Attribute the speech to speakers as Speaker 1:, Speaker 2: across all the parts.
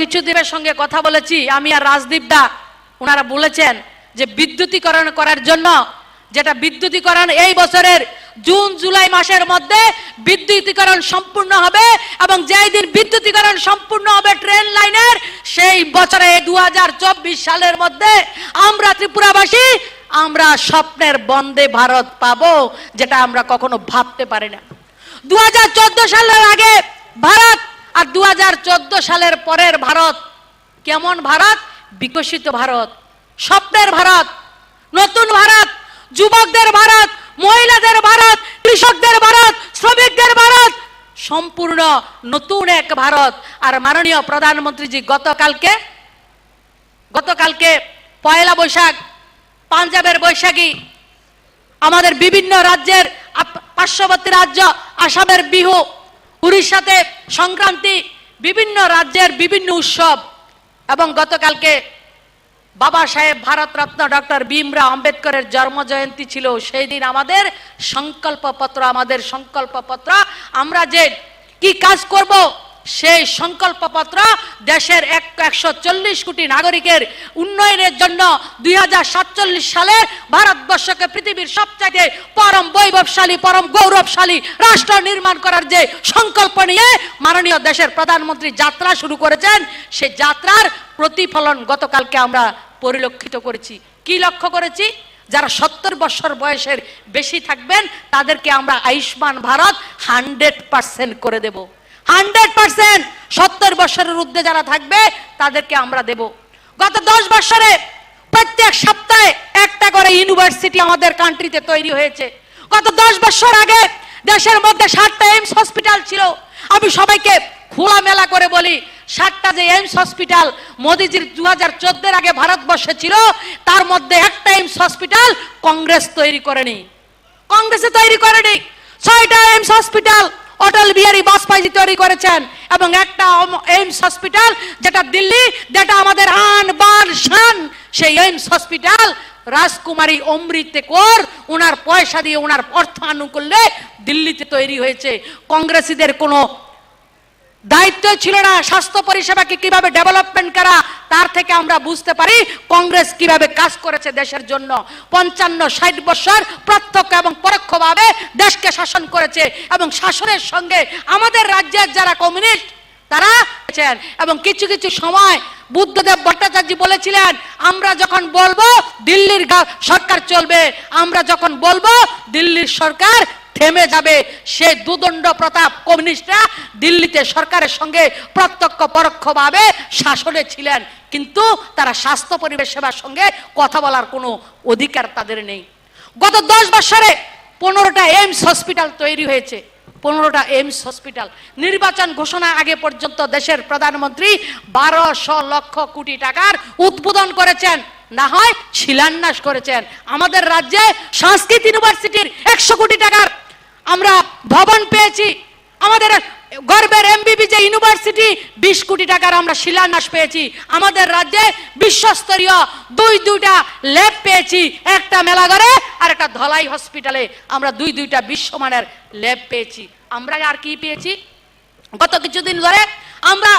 Speaker 1: কিছুদিনের সঙ্গে কথা বলেছি আমি আর রাজদীপ দা, ওনারা বলেছেন যে বিদ্যুতীকরণ করার জন্য, যেটা বিদ্যুতীকরণ এই বছরের জুন জুলাই মাসের মধ্যে বিদ্যুতীকরণ সম্পূর্ণ হবে, এবং যেই দিন বিদ্যুতীকরণ সম্পূর্ণ হবে ট্রেন লাইনের, সেই বছরে 2024 সালের মধ্যে আমরা ত্রিপুরাবাসী আমরা স্বপ্নের বন্দে ভারত পাবো, যেটা আমরা কখনো ভাবতে পারি না। 2014 সালের আগে ভারত আর 2014 সালের পরের ভারত কেমন ভারত? বিকশিত ভারত, স্বপ্নের ভারত, নতুন ভারত, যুবকদের ভারত, মহিলাদের ভারত, কৃষকদের ভারত, শ্রমিকদের ভারত, সম্পূর্ণ নতুন এক ভারত। আর মাননীয় প্রধানমন্ত্রীজি গতকালকে পয়লা বৈশাখ, পাঞ্জাবের বৈশাখী, আমাদের বিভিন্ন রাজ্যের পার্শ্ববর্তী রাজ্য আসামের বিহু, উড়িষ্যাতে সংক্রান্তি, বিভিন্ন রাজ্যের বিভিন্ন উৎসব, এবং গতকালকে বাবা সাহেব ভারতরত্ন ডক্টর ভীমরাও আম্বেদকরের জন্ম জয়ন্তী ছিল। সেই দিন আমাদের সংকল্পপত্র আমরা যে কি কাজ করব, সেই সংকল্পপত্র দেশের 140 কোটি নাগরিকের উন্নয়নের জন্য 2047 সালে ভারতবর্ষকে পৃথিবীর সবচেয়ে পরম বৈভবশালী, পরম গৌরবশালী রাষ্ট্র নির্মাণ করার যে সংকল্প নিয়ে মাননীয় দেশের প্রধানমন্ত্রী যাত্রা শুরু করেছেন, সেই যাত্রার প্রতিফলন গতকালকে আমরা পরিলক্ষিত করেছি। কি লক্ষ্য করেছি? যারা 70 বছর বয়সের বেশি থাকবেন তাদেরকে আমরা আয়ুষ্মান ভারত 100% করে দেব। 100% 70 বছরের ঊর্ধ্বে যারা থাকবে তাদেরকে আমরা দেব। গত 10 বছরে প্রত্যেক সপ্তাহে একটা করে ইউনিভার্সিটি আমাদের কান্ট্রিতে তৈরি হয়েছে। গত 10 বছর আগে দেশের মধ্যে 7টা এইমস হসপিটাল ছিল। আমি সবাইকে খোলামেলা করে বলি, 7টা যে এইমস হসপিটাল মোদিজির 2014 আগে ভারতবর্ষে ছিল, তার মধ্যে একটা এইমস হসপিটাল কংগ্রেস তৈরি করেনি, কংগ্রেসে তৈরি করেনি। 6টা এইমস হসপিটাল অটল বিহারী বাজপেয়ী তৈরি করেছেন, এবং একটা এইমস হসপিটাল যেটা দিল্লি, যেটা আমাদের আন বান শান, সেই এইমস হসপিটাল রাজকুমারী অমৃত কৌর ওনার পয়সা দিয়ে, ওনার অর্থানুকূল্যে দিল্লিতে তৈরি হয়েছে। কংগ্রেসীদের কোনো দায়িত্ব ছিল না স্বাস্থ্য পরিষেবাকে কিভাবে ডেভেলপমেন্ট করা। তার থেকে আমরা বুঝতে পারি কংগ্রেস কিভাবে কাজ করেছে দেশের জন্য। 55-60 বছর প্রত্যক্ষ এবং পরোক্ষভাবে দেশকে শাসন করেছে, এবং শাসনের সঙ্গে আমাদের রাজ্যের যারা কমিউনিস্ট তারা, এবং কিছু কিছু সময় বুদ্ধদেব ভট্টাচার্য বলেছিলেন, আমরা যখন বলবো দিল্লির সরকার চলবে, আমরা যখন বলবো দিল্লির সরকার থেমে যাবে। সেই দুদণ্ড প্রতাপ কমিউনিস্টরা দিল্লিতে সরকারের সঙ্গে প্রত্যক্ষ পরোক্ষভাবে শাসনে ছিলেন, কিন্তু তারা স্বাস্থ্য পরিবেশ সেবার সঙ্গে কথা বলার কোনো অধিকার তাদের নেই। গত 10 বছরে 15টা এইমস হসপিটাল তৈরি হয়েছে, 15টা এইমস হসপিটাল। নির্বাচন ঘোষণা আগে পর্যন্ত দেশের প্রধানমন্ত্রী 1200 লক্ষ কোটি টাকার উদ্বোধন করেছেন, না হয় শিলান্যাস করেছেন। আমাদের রাজ্যে সংস্কৃত ইউনিভার্সিটির 100 কোটি টাকার আমরা ভবন পেয়েছি। আমাদের গর্বের এমবিবি যে ইউনিভার্সিটি 20 কোটি টাকার আমরা শিলান্যাস পেয়েছি। আমাদের রাজ্যে বিশ্বস্তরীয় দুইটা ল্যাব পেয়েছি, একটা মেলাঘরে আর একটা ধলাই হসপিটালে আমরা দুইটা বিশ্বমানের ল্যাব পেয়েছি। আমরা আর কি পেয়েছি? গত কিছুদিন ধরে আমরা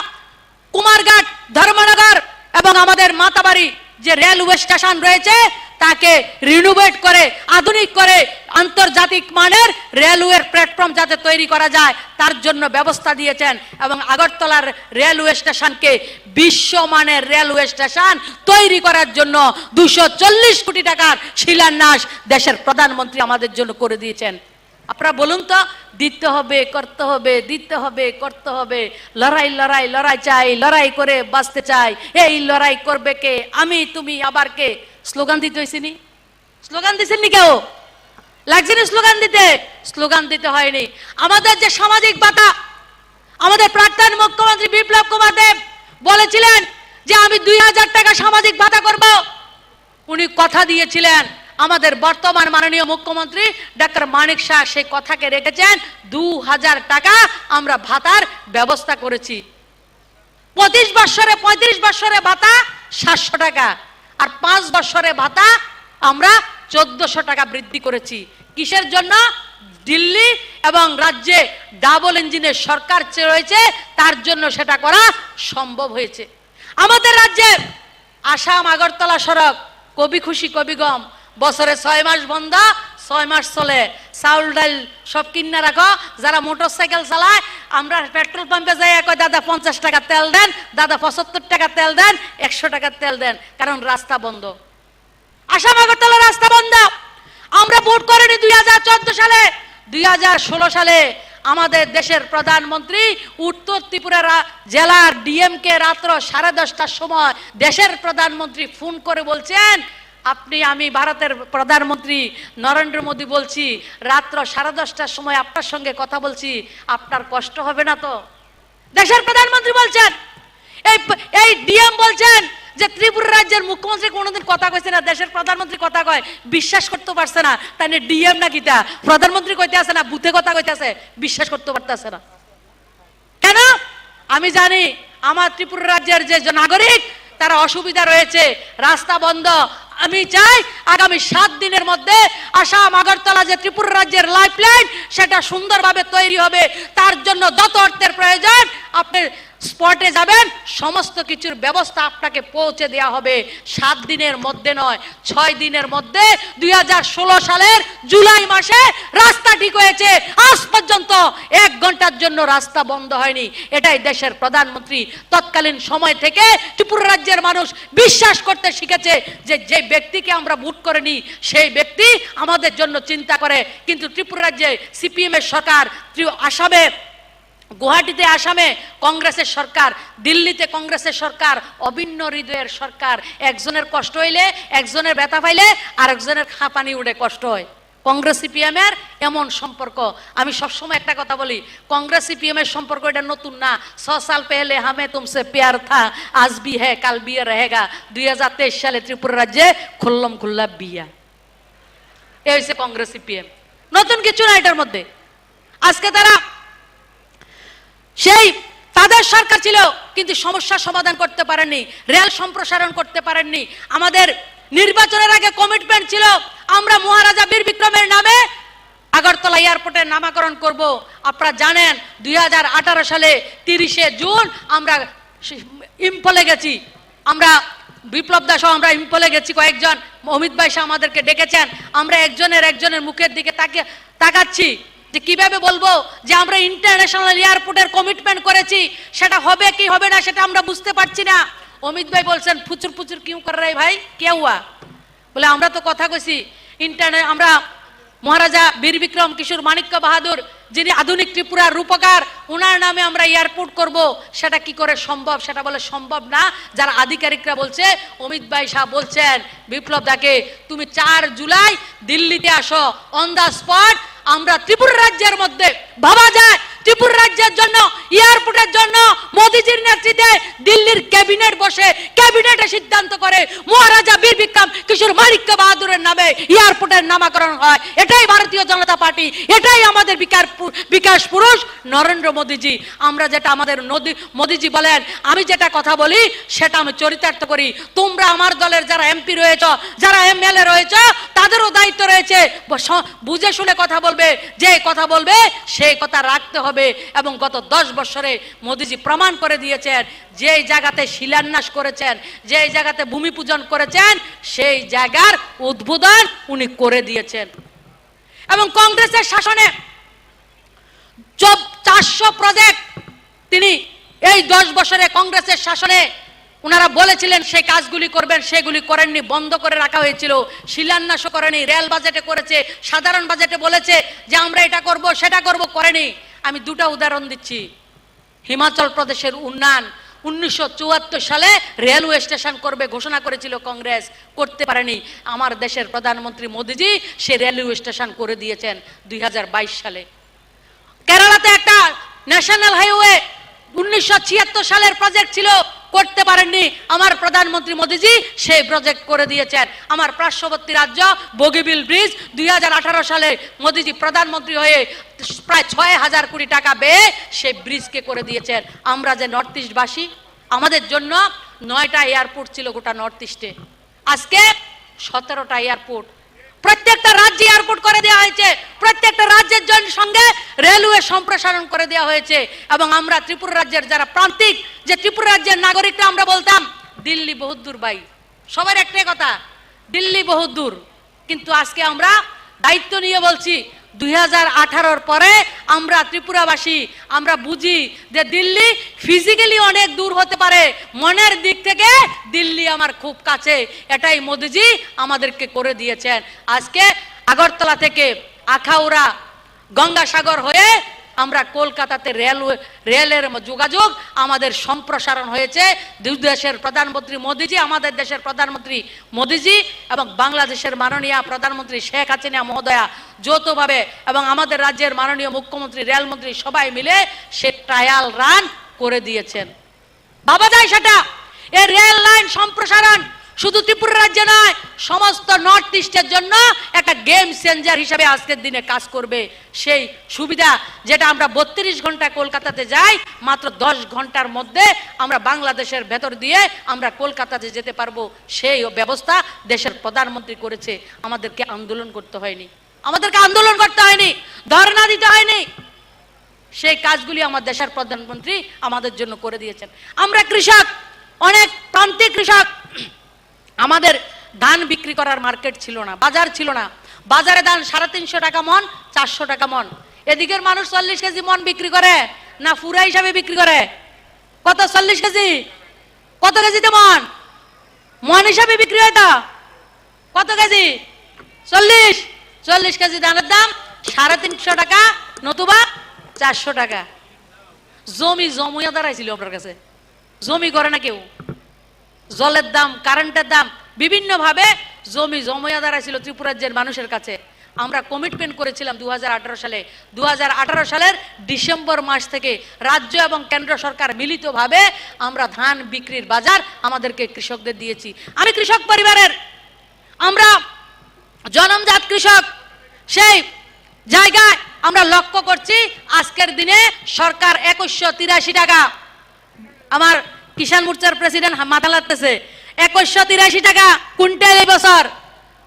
Speaker 1: কুমারঘাট, ধর্মনগর এবং আমাদের মাতাবাড়ি যে রেলওয়ে স্টেশন রয়েছে তাকে রিনোভেট করে, আধুনিক করে, আন্তর্জাতিক মানের রেলওয়ে প্ল্যাটফর্ম যাতে তৈরি করা যায় তার জন্য ব্যবস্থা দিয়েছেন, এবং আগরতলার রেলওয়ে স্টেশনকে বিশ্বমানের রেলওয়ে স্টেশন তৈরি করার জন্য 240 কোটি টাকার শিলান্যাস দেশের প্রধানমন্ত্রী আমাদের জন্য করে দিয়েছেন। আপনারা বলুন তো, দিতে হবে, করতে হবে, দিতে হবে, করতে হবে, লড়াই লড়াই লড়াই চাই, লড়াই করে বাঁচতে চাই, এই লড়াই করবে কে? আমি, তুমি, আবার কে? স্লোগান দিতে হয়েছিনি? স্লোগান দিচ্ছেননি? কেউ লাগছেনি স্লোগান দিতে? স্লোগান দিতে হয়নি। আমাদের যে সামাজিক ভাতা, আমাদের প্রাক্তন মুখ্যমন্ত্রী বিপ্লব কুমার দেব বলেছিলেন যে আমি 2000 টাকা সামাজিক ভাতা করব। উনি কথা দিয়েছিলেন। আমাদের বর্তমান মাননীয় মুখ্যমন্ত্রী ডক্টর মানিক শাহ সেই কথাকে রেখেছেন। 2000 টাকা আমরা ভাতার ব্যবস্থা করেছি। 35 বছরে ভাতা 700 টাকা, আর 5 বছরে ভাতা আমরা 1400 টাকা বৃদ্ধি করেছি। কিসের জন্য? দিল্লি এবং রাজ্যে ডাবল ইঞ্জিনের সরকার রয়েছে, তার জন্য সেটা করা সম্ভব হয়েছে। আমাদের রাজ্যের আসাম আগরতলা সড়ক কবি খুশি কবি গম, বছরে 6 মাস বন্ধ, 6 মাস চলে। চাউল ডাল সব কিনে রাখো। যারা মোটর সাইকেল চালায়, আমরা পেট্রোল পাম্পে যাই, কয় দাদা 50 টাকা তেল দেন, দাদা 75 টাকা তেল দেন, 100 টাকা তেল দেন, কারণ রাস্তা বন্ধ। আসাম আগরতলা রাস্তা বন্ধ। আমরা ভোট করিনি 2014 সালে, 2016 সালে আমাদের দেশের প্রধানমন্ত্রী উত্তর ত্রিপুরা জেলার ডিএমকে রাত্র 10:30টার সময় দেশের প্রধানমন্ত্রী ফোন করে বলছেন, আমি ভারতের প্রধানমন্ত্রী নরেন্দ্র মোদী বলছি, রাত্র 10:30টার সময় আপনার সঙ্গে কথা বলছি, আপনার কষ্ট হবে না তো? দেশের প্রধানমন্ত্রী বলছেন। এই ডিএম বলছেন যে ত্রিপুরা রাজ্যের মুখ্যমন্ত্রী কোনোদিন কথা কইছে না, দেশের প্রধানমন্ত্রী কথা কয়, বিশ্বাস করতে পারছে না। তাই ডিএম না কিতা প্রধানমন্ত্রী কইতে আছে না, বুথে কথা কইতে আছে, বিশ্বাস করতে পারতেছে না কেন? আমি জানি আমার ত্রিপুরা রাজ্যের যে নাগরিক, তারা অসুবিধা রয়েছে, রাস্তা বন্ধ। আমি চাই আগামী 7 দিনের মধ্যে আসাম আগরতলা যে ত্রিপুরা রাজ্যের লাইফলাইন, সেটা সুন্দরভাবে তৈরি হবে। তার জন্য যত অর্থের প্রয়োজন আপনি স্পটে যাবেন, সমস্ত কিছুর ব্যবস্থা আপনাকে পৌঁছে দেওয়া হবে। 7 দিনের মধ্যে নয়, 6 দিনের মধ্যে। 2016 সালের জুলাই মাসে রাস্তা ঠিক হয়েছে, আজ পর্যন্ত 1 ঘন্টার জন্য রাস্তা বন্ধ হয়নি। এটাই দেশের প্রধানমন্ত্রী তৎকালীন সময় থেকে ত্রিপুরা রাজ্যের মানুষ বিশ্বাস করতে শিখেছে যে যে ব্যক্তিকে আমরা ভোট করে নিই, সেই ব্যক্তি আমাদের জন্য চিন্তা করে। কিন্তু ত্রিপুরা রাজ্যে সিপিএম এর সরকার, আসামে গুয়াহাটিতে আসামে কংগ্রেসের সরকার, দিল্লিতে কংগ্রেসের সরকার, অভিন্ন হৃদয়ের সরকার। একজনের কষ্ট হইলে, একজনের ব্যথা পাইলে আরেকজনের খাপানি উঠে কষ্ট হয়। কংগ্রেস সিপিএম এর এমন সম্পর্ক। আমি সবসময় একটা কথা বলি, কংগ্রেস সিপিএম এর সম্পর্ক এটা নতুন না। 6 সাল পহলে হামে তুমসে প্যার থা, আজ ভি হ্যায় কাল ভি রহেগা। 2023 সালে ত্রিপুরা রাজ্যে খুল্লম খুল্লা বিয়া। এই হচ্ছে কংগ্রেস সিপিএম, নতুন কিছু না এটার মধ্যে। আজকে তারা সেই তাদের সরকার ছিল, কিন্তু সমস্যা সমাধান করতে পারেননি, রেল সম্প্রসারণ করতে পারেননি। আমাদের নির্বাচনের আগে কমিটমেন্ট ছিল, আমরা মহারাজা বীর বিক্রমের নামে আগরতলা এয়ারপোর্টের নামকরণ করব। আপনারা জানেন 2018 সালে 30শে জুন আমরা ইম্ফলে গেছি, আমরা বিপ্লব দাস আমরা ইম্ফলে গেছি কয়েকজন, অমিত ভাই আমাদেরকে ডেকেছেন। আমরা একজনের মুখের দিকে তাকাচ্ছি যে কিভাবে বলবো যে আমরা ইন্টারন্যাশনাল এয়ারপোর্টের কমিটমেন্ট করেছি, সেটা হবে কি হবে না সেটা আমরা বুঝতে পারছি না। অমিত ভাই বলছেন ফুচুর ফুচুর কিউ কর রে ভাই, কে হুয়া? বলে আমরা তো কথা কইছি আমরা মহারাজা বীর বিক্রম কিশোর মানিক্য বাহাদুর, যিনি আধুনিক ত্রিপুরার রূপকার, ওনার নামে আমরা এয়ারপোর্ট করব। সেটা কি করে সম্ভব? সেটা বলে সম্ভব না। যারা আধিকারিকরা বলছে, অমিত ভাই সাহেব বলছেন বিপ্লব দাকে, তুমি 4 জুলাই দিল্লিতে আসো, অন দা স্পট আমরা ত্রিপুরা রাজ্যের মধ্যে ভাবা যায় ত্রিপুরা রাজ্যের জন্য এয়ারপোর্টের জন্য মোদিজির নেতৃত্বে দিল্লির ক্যাবিনেট বসে ক্যাবিনেটে সিদ্ধান্ত করে মহারাজা বীর বিক্রম কিশোর মানিক্য বাহাদুরের নামে এয়ারপোর্টের নামকরণ হয়। এটাই ভারতীয় জনতা পার্টি, এটাই আমাদের বিকাশ পুরুষ নরেন্দ্র মোদিজি। আমরা যেটা আমাদের মোদিজি বলেন, আমি যেটা কথা বলি সেটা আমি চরিতার্থ করি। তোমরা আমার দলের যারা এমপি রয়েছে, যারা এমএলএ রয়েছে, তাদেরও দায়িত্ব রয়েছে, বুঝে শুনে কথা বলবে, যে কথা বলবে সেই কথা রাখতে হবে। এবং গত 10 বছরে মোদিজি প্রমাণ করে দিয়েছেন, যে জায়গাতে শিলান্যাস করেছেন, যে জায়গাতে ভূমি পূজন করেছেন, সেই জায়গার উদ্বোধন উনি করে দিয়েছেন। এবং কংগ্রেসের শাসনে 400 প্রজেক্ট তিনি এই 10 বছরে কংগ্রেসের শাসনে ওনারা বলেছিলেন সেই কাজগুলি করবেন, সেগুলি করেননি, বন্ধ করে রাখা হয়েছিল। শিলান্যাসও করেনি, রেল বাজেটে করেছে, সাধারণ বাজেটে বলেছে যে আমরা এটা করব সেটা করব, করেনি। আমি 2টা উদাহরণ দিচ্ছি। হিমাচল প্রদেশের উন্নয়ন 1974 সালে রেলওয়ে স্টেশন করবে ঘোষণা করেছিল কংগ্রেস, করতে পারেনি। আমার দেশের প্রধানমন্ত্রী মোদিজি সে রেলওয়ে স্টেশন করে দিয়েছেন 2022 সালে। কেরালাতে একটা ন্যাশনাল হাইওয়ে 1976 সালের প্রজেক্ট ছিল, করতে পারেননি। আমার প্রধানমন্ত্রী মোদিজি সেই প্রজেক্ট করে দিয়েছেন। আমার পার্শ্ববর্তী রাজ্য বগিবিল ব্রিজ 2018 সালে মোদিজি প্রধানমন্ত্রী হয়ে প্রায় 6000 কোটি টাকা ব্যয়ে সেই ব্রিজকে করে দিয়েছেন। আমরা যে নর্থ ইস্টবাসী, আমাদের জন্য 9টা এয়ারপোর্ট ছিল গোটা নর্থ ইস্টে, আজকে 17টা এয়ারপোর্ট। প্রত্যেকটা রাজ্যে এয়ারপোর্ট করে দেওয়া হয়েছে, প্রত্যেকটা রাজ্যের সঙ্গে রেলওয়ে সম্প্রসারণ করে দেওয়া হয়েছে। এবং আমরা ত্রিপুরা রাজ্যের যারা প্রান্তিক, যে ত্রিপুরা রাজ্যের নাগরিকরা আমরা বলতাম দিল্লি বহুত দূর ভাই, সবার একটাই কথা দিল্লি বহুত দূর। কিন্তু আজকে আমরা দায়িত্ব নিয়ে বলছি 2018 পরে আমরা ত্রিপুরাবাসী আমরা বুঝি যে দিল্লি ফিজিক্যালি অনেক দূর হতে পারে, মনের দিক থেকে দিল্লি আমার খুব কাছে। এটাই মোদিজি আমাদেরকে করে দিয়েছেন। আজকে আগরতলা থেকে আখাউড়া গঙ্গাসাগর হয়ে আমরা কলকাতাতে রেলের যোগাযোগ আমাদের সম্প্রসারণ হয়েছে। দুই দেশের প্রধানমন্ত্রী মোদিজি, আমাদের দেশের প্রধানমন্ত্রী মোদিজি এবং বাংলাদেশের মাননীয় প্রধানমন্ত্রী শেখ হাসিনা মহোদয়া যৌথভাবে এবং আমাদের রাজ্যের মাননীয় মুখ্যমন্ত্রী রেলমন্ত্রী সবাই মিলে সে ট্রায়াল রান করে দিয়েছেন। ভাবা যায় সেটা, এই রেল লাইন সম্প্রসারণ শুধু ত্রিপুরা রাজ্যে নয়, সমস্ত নর্থ ইস্টের জন্য একটা গেম চেঞ্জার হিসেবে আজকের দিনে কাজ করবে। সেই সুবিধা যেটা আমরা 32 ঘন্টা কলকাতাতে যাই, মাত্র 10 ঘন্টার মধ্যে আমরা বাংলাদেশের ভেতর দিয়ে আমরা কলকাতাতে যেতে পারবো, সেই ব্যবস্থা দেশের প্রধানমন্ত্রী করেছে। আমাদেরকে আন্দোলন করতে হয়নি, আমাদেরকে আন্দোলন করতে হয়নি, ধর্ণা দিতে হয়নি। সেই কাজগুলি আমার দেশের প্রধানমন্ত্রী আমাদের জন্য করে দিয়েছেন। আমরা কৃষক, অনেক প্রান্তিক কৃষক, আমাদের ধান বিক্রি করার মার্কেট ছিল না, বাজার ছিল না। বাজারে ধান 350 টাকা মন, 400 টাকা মন। এদিকের মানুষ 40 কেজি মন বিক্রি করে না ফুরা হিসাবে বিক্রি করে। কত 40 কেজি? কত কেজিতে মন? মন হিসাবে বিক্রি হয় তা কত কেজি? 40 কেজি ধানের দাম 350 টাকা নতুবা 400 টাকা। জমি জমুয়া দাঁড়াইছিল আপনার কাছে, জমি করে না কেউ। জলের দাম, কারেন্টের দাম, বিভিন্ন ভাবে জমি জমা দাঁড়াইছিল ত্রিপুরা রাজ্যের মানুষের কাছে। আমরা কমিটমেন্ট করেছিলাম 2018 সালে। 2018 সালের ডিসেম্বর মাস থেকে রাজ্য এবং কেন্দ্র সরকার মিলিতভাবে আমরা ধান বিক্রির বাজার আমাদেরকে কৃষকদের দিয়েছি। আমি কৃষক পরিবারের, আমরা জন্মজাত কৃষক, সেই জায়গায় আমরা লক্ষ্য করছি আজকের দিনে সরকার 2183 টাকা, আমার কিষাণ মোর্চার প্রেসিডেন্ট মাথা লাগতেছে, 2183 টাকা কুইন্টাল এই বছর।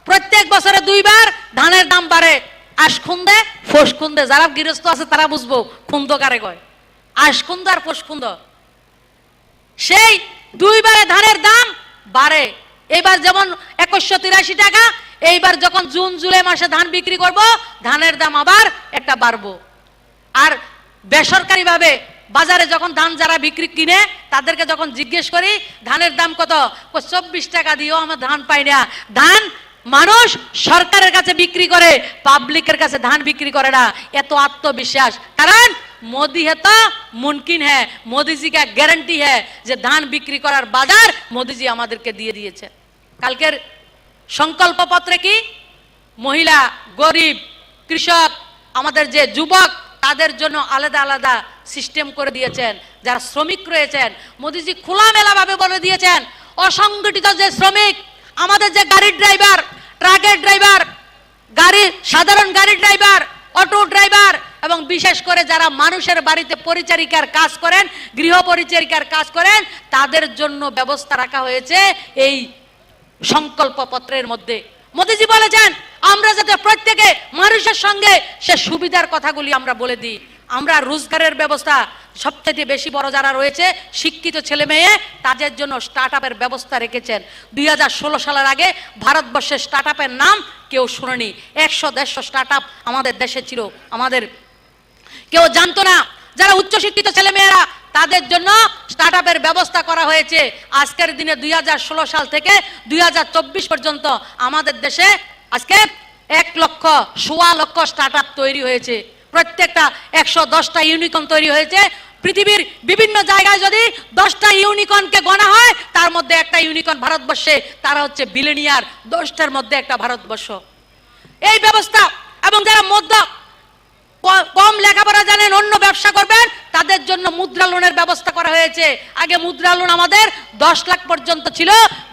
Speaker 1: প্রত্যেক বছরে 2 বার ধানের দাম বাড়ে, আশখুন্দে ফোসখুন্দে। যারা গৃহস্থ আছে তারা বুঝবো খুন্দ কারে কয়, আশখুন্দ আর ফোসখুন্দ। সেই 2 বারে ধানের দাম বাড়ে। এবার যেমন 2183 টাকা, এইবার যখন জুন জুলাই মাসে ধান বিক্রি করব, ধানের দাম আবার একটা বাড়বো। আর বেসরকারি ভাবে বাজারে যখন ধান যারা বিক্রি কিনে তাদেরকে যখন জিজ্ঞেস করি ধানের দাম কত, 24 টাকা দিয়েও আমরা ধান পাই না। ধান মানুষ সরকারের কাছে বিক্রি করে, পাবলিকের কাছে ধান বিক্রি করে না। এত আত্মবিশ্বাস, কারণ मोदी है तो मुमकिन है, मोदी जी का গ্যারান্টি है যে ধান বিক্রি করার বাজার মোদি জি আমাদেরকে দিয়ে দিয়েছে। কালকের সংকল্প পত্রে কি মহিলা, গরিব, কৃষক, আমাদের যে যুবক তাদের জন্য আলাদা আলাদা সিস্টেম করে দিয়েছেন। যারা শ্রমিক রয়েছেন মোদিজি খোলামেলা ভাবে বলে দিয়েছেন, অসংগঠিত যে শ্রমিক, আমাদের যে গাড়ির ড্রাইভার, ট্রাকের ড্রাইভার, সাধারণ গাড়ি ড্রাইভার, অটো ড্রাইভার এবং বিশেষ করে যারা মানুষের বাড়িতে পরিচারিকার কাজ করেন, গৃহ পরিচারিকার কাজ করেন, তাদের জন্য ব্যবস্থা রাখা হয়েছে এই সংকল্প পত্রের মধ্যে। মোদিজি বলেছেন আমরা যাতে প্রত্যেকে মানুষের সঙ্গে সে সুবিধার কথাগুলি আমরা বলে দিই। আমরা রোজগারের ব্যবস্থা সবচেয়ে বেশি বড় যারা রয়েছে শিক্ষিত ছেলে মেয়ে, তাদের জন্য স্টার্টআপের ব্যবস্থা রেখেছেন। 2016 সালের আগে ভারতবর্ষের স্টার্টআপের নাম কেউ শুনেনি। 100-150 স্টার্টআপ আমাদের দেশে ছিল, আমাদের কেউ জানতো না। যারা উচ্চশিক্ষিত ছেলে মেয়েরা তাদের জন্য স্টার্টআপের ব্যবস্থা করা হয়েছে। আজকের দিনে 2016 সাল থেকে 2024 পর্যন্ত আমাদের দেশে আজকে 1,00,000 লক্ষ স্টার্টআপ তৈরি হয়েছে। প্রত্যেকটা 110টা ইউনিকর্ন তৈরি হয়েছে। পৃথিবীর বিভিন্ন জায়গায় যদি 10টা ইউনিকর্নকে গণা হয় তার মধ্যে একটা ইউনিকর্ন ভারতবর্ষে, তারা হচ্ছে বিলিনিয়ার। 10টার মধ্যে একটা ভারতবর্ষ। এই ব্যবস্থা এবং যারা কম লেখাপড়া জানেন, অন্য ব্যবসা করবেন, তাদের জন্য মুদ্রা লোনের ব্যবস্থা করা হয়েছে। আগে মুদ্রা লোন আমাদের 10 লাখ পর্যন্ত ছিল।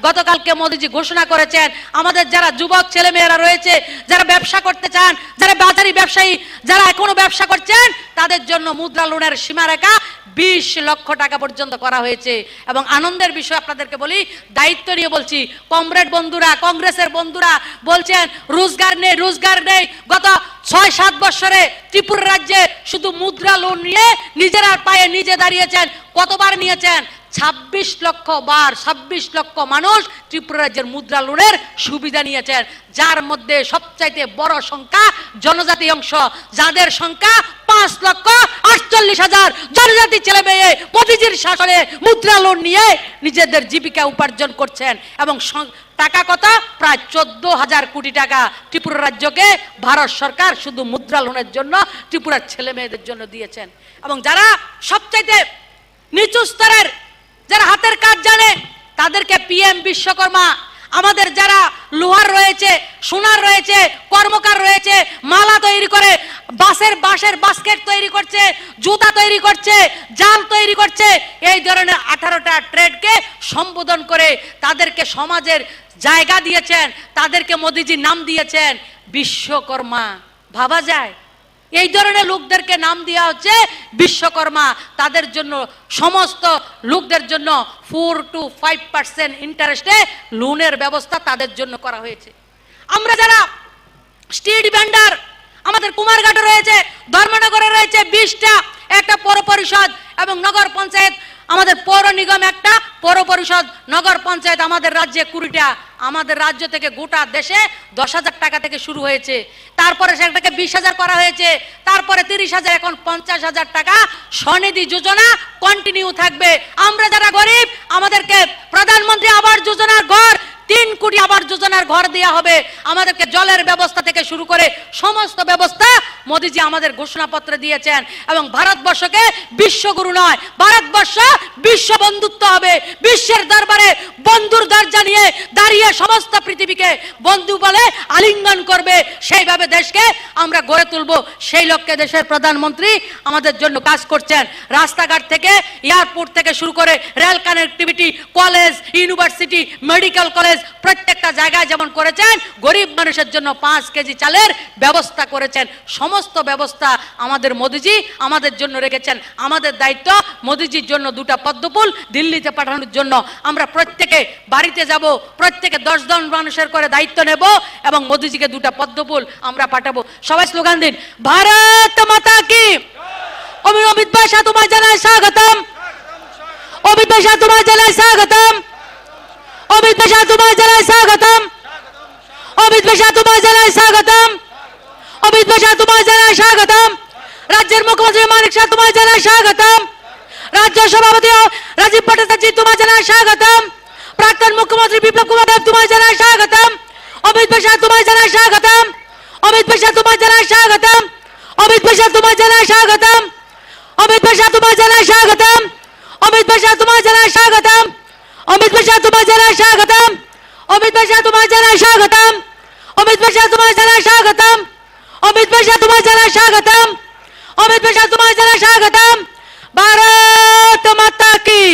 Speaker 1: গতকালকে মোদিজি ঘোষণা করেছেন আমাদের যারা যুবক ছেলে মেয়েরা রয়েছে, যারা ব্যবসা করতে চান, যারা বাজারি ব্যবসায়ী, যারা এখনো ব্যবসা করছেন, তাদের জন্য মুদ্রা লোনের সীমারেখা 20 লক্ষ টাকা পর্যন্ত করা হয়েছে। এবং আনন্দের বিষয় আপনাদেরকে বলি, দায়িত্ব নিয়ে বলছি, কমরেড বন্ধুরা, কংগ্রেসের বন্ধুরা বলছেন রোজগার নেই, রোজগার নেই। গত 6-7 বছরে ত্রিপুরা রাজ্যে শুধু মুদ্রা লোন নিয়ে নিজেরা পায়ে নিজে দাঁড়িয়েছেন। কতবার নিয়েছেন? 26 লক্ষ বার, 26 লক্ষ মানুষ ত্রিপুরা রাজ্যের মুদ্রা লোনের সুবিধা নিয়েছেন, যার মধ্যে সবচাইতে বড় সংখ্যা জনজাতি অংশ, যাদের সংখ্যা 5,48,000 জনজাতি ছেলে মেয়ে মোদিজির শাসনে মুদ্রা লোন নিয়ে নিজেদের জীবিকা উপার্জন করছেন। এবং টাকা কত? প্রায় 14,000 কোটি টাকা ত্রিপুরা রাজ্যকে ভারত সরকার শুধু মুদ্রা লোনের জন্য ত্রিপুরার ছেলে মেয়েদের জন্য দিয়েছেন। এবং যারা সবচাইতে নিচু স্তরের, যারা হাতের কাজ জানে, তাদেরকে পিএম বিশ্বকর্মা, আমাদের যারা লোহার রয়েছে, সোনার রয়েছে, কর্মকার রয়েছে, মালা তৈরি করে, বাঁশের বাস্কেট তৈরি করছে, জুতা তৈরি করছে, জাল তৈরি করছে, এই ধরনের 18টা ট্রেডকে সম্বোধন করে তাদেরকে সমাজের জায়গা দিয়েছেন, তাদেরকে মোদিজি নাম দিয়েছেন বিশ্বকর্মা। ভাবা যায়? এই ধরনের লোকদেরকে নাম দেওয়া হচ্ছে বিশ্বকর্মা। তাদের জন্য, সমস্ত লোকদের জন্য 4 to 5% ইন্টারেস্টে লোনের ব্যবস্থা তাদের জন্য করা হয়েছে। আমরা যারা স্ট্রিট ভেন্ডার, আমাদের কুমারঘাটে রয়েছে, ধর্মনগরে রয়েছে 20টা, একটা পৌর পরিষদ এবং নগর পঞ্চায়েত, আমাদের পৌর নিগম একটা, পৌর পরিষদ, নগর পঞ্চায়েত আমাদের রাজ্যে 20টা। আমাদের রাজ্য থেকে গোটা দেশে 10,000 টাকা থেকে শুরু হয়েছে, তারপরে সেটাকে 20,000 করা হয়েছে, তারপরে 30,000, এখন 50,000 টাকা স্বনিধি যোজনা কন্টিনিউ থাকবে। আমরা যারা গরিব, আমাদেরকে প্রধানমন্ত্রী আবাস যোজনার ঘর, 3 কোটি আবাস যোজনার ঘর দেওয়া হবে। আমাদেরকে জলের ব্যবস্থা থেকে শুরু করে সমস্ত ব্যবস্থা মোদিজি আমাদের ঘোষণাপত্রে দিয়েছেন। এবং ভারতবর্ষকে বিশ্বগুরু নয়, ভারতবর্ষ বিশ্ব বন্ধুত্ব হবে, বিশ্বের দরবারে বন্ধুর দরজা নিয়ে দাঁড়িয়ে সমস্ত পৃথিবীকে বন্ধু বলে আলিঙ্গন করবে, সেইভাবে দেশকে আমরা গড়ে তুলব। সেই লক্ষ্যে দেশের প্রধানমন্ত্রী আমাদের জন্য কাজ করছেন। রাস্তাঘাট থেকে, এয়ারপোর্ট থেকে শুরু করে rail connectivity, college, university, medical college, প্রত্যেকটা জায়গায় যেমন করেছেন, গরিব মানুষের জন্য 5 কেজি চালের ব্যবস্থা করেছেন। সমস্ত ব্যবস্থা আমাদের মোদিজি আমাদের জন্য রেখেছেন। আমাদের দায়িত্ব মোদিজির জন্য 2টা পদ্মফুল দিল্লিতে পাঠানোর জন্য। আমরা প্রত্যেকে বাড়িতে যাব, প্রত্যেকে 10 জন মানুষের করে দায়িত্ব নেব এবং মোদিজিকে 2টা পদ্মফুল আমরা পাঠাবো। সবাই স্লোগান দিন, ভারত মাতা কি। অমিত ভাই তোমায় জানাই স্বাগতম, অমিত ভাই তোমায় জানাই স্বাগতম, অমিত ভাই তোমায় জানাই স্বাগতম, অমিত ভাই তোমায় জানাই স্বাগতম, অমিত ভাই তোমায় জানাই স্বাগতম। রাজ্যের মুখ্যমন্ত্রী মানিক শাহ তোমায় জানাই স্বাগতম, রাজ্য সভাপতি রাজীব ভট্টাচার্য তোমায় জানাই স্বাগতম, প্রাক্তন মুখ্যমন্ত্রী বিপ্লব কুমার দেব তোমায় জানাই স্বাগতম, অমিত ভাই তোমায় জানাই স্বাগতম, অমিত ভাই তোমায় জানাই স্বাগতম, অমিত ভাই তোমায় জানাই স্বাগতম, অমিত ভাই তোমায় জানাই স্বাগতম, অমিত ভাই তোমায় জানাই স্বাগতম, অমিত ভাই তোমায় জানাই স্বাগতম, অমিত ভাই তোমায় জানাই স্বাগতম, অমিত ভাই তোমায় জানাই স্বাগতম, অমিত ভাই তোমায় জানাই স্বাগতম, অমিত ভাই তোমায় জানাই স্বাগতম। भारत माता की,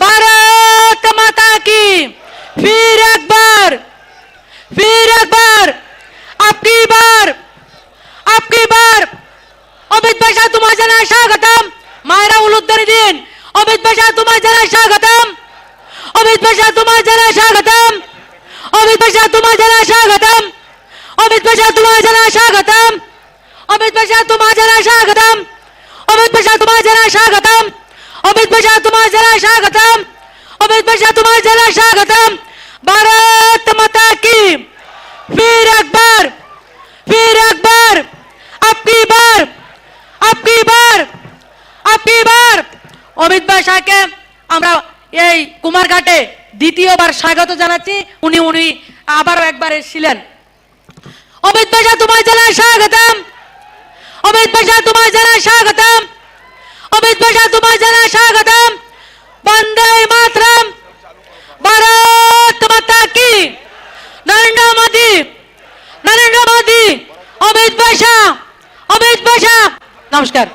Speaker 1: भारत माता की। फिर एक बार, फिर एक बार, आपकी बार, आपकी बार। अमित भाई तुम्हारे জানাই স্বাগতম। মায়েরা উলুধ্বনি দিন, অমিত ভাই তোমায় জানাই স্বাগতম, অমিত ভাই তোমায় জানাই স্বাগতম, অমিত ভাই তোমায় জানাই স্বাগতম, অমিত ভাই তোমায় জানাই স্বাগতম, অমিত ভাই তোমায় জানাই স্বাগতম, অমিত ভাই তোমায় জানাই স্বাগতম, অমিত ভাই তোমায় জানাই স্বাগতম, অমিত ভাই তোমায় জানাই স্বাগতম। भारत माता की। फिर एक बार, फिर एक बार, आपकी बार, आपकी बार, आपकी बार। অমিত ভাই শাহকে আমরা এই কুমারঘাটে দ্বিতীয়বার স্বাগত জানাচ্ছি। উনি আবারও একবার এসেছিলেন। অমিত ভাই তোমায় জানাই স্বাগতম, অমিত ভাই তোমায় জানাই স্বাগতম, অমিত ভাই তোমায় জানাই স্বাগতম। বন্দে মাতরম, भारत माता की। नरेंद्र मोदी, नरेंद्र मोदी, अमित भाई शाह, अमित भाई शाह। नमस्कार।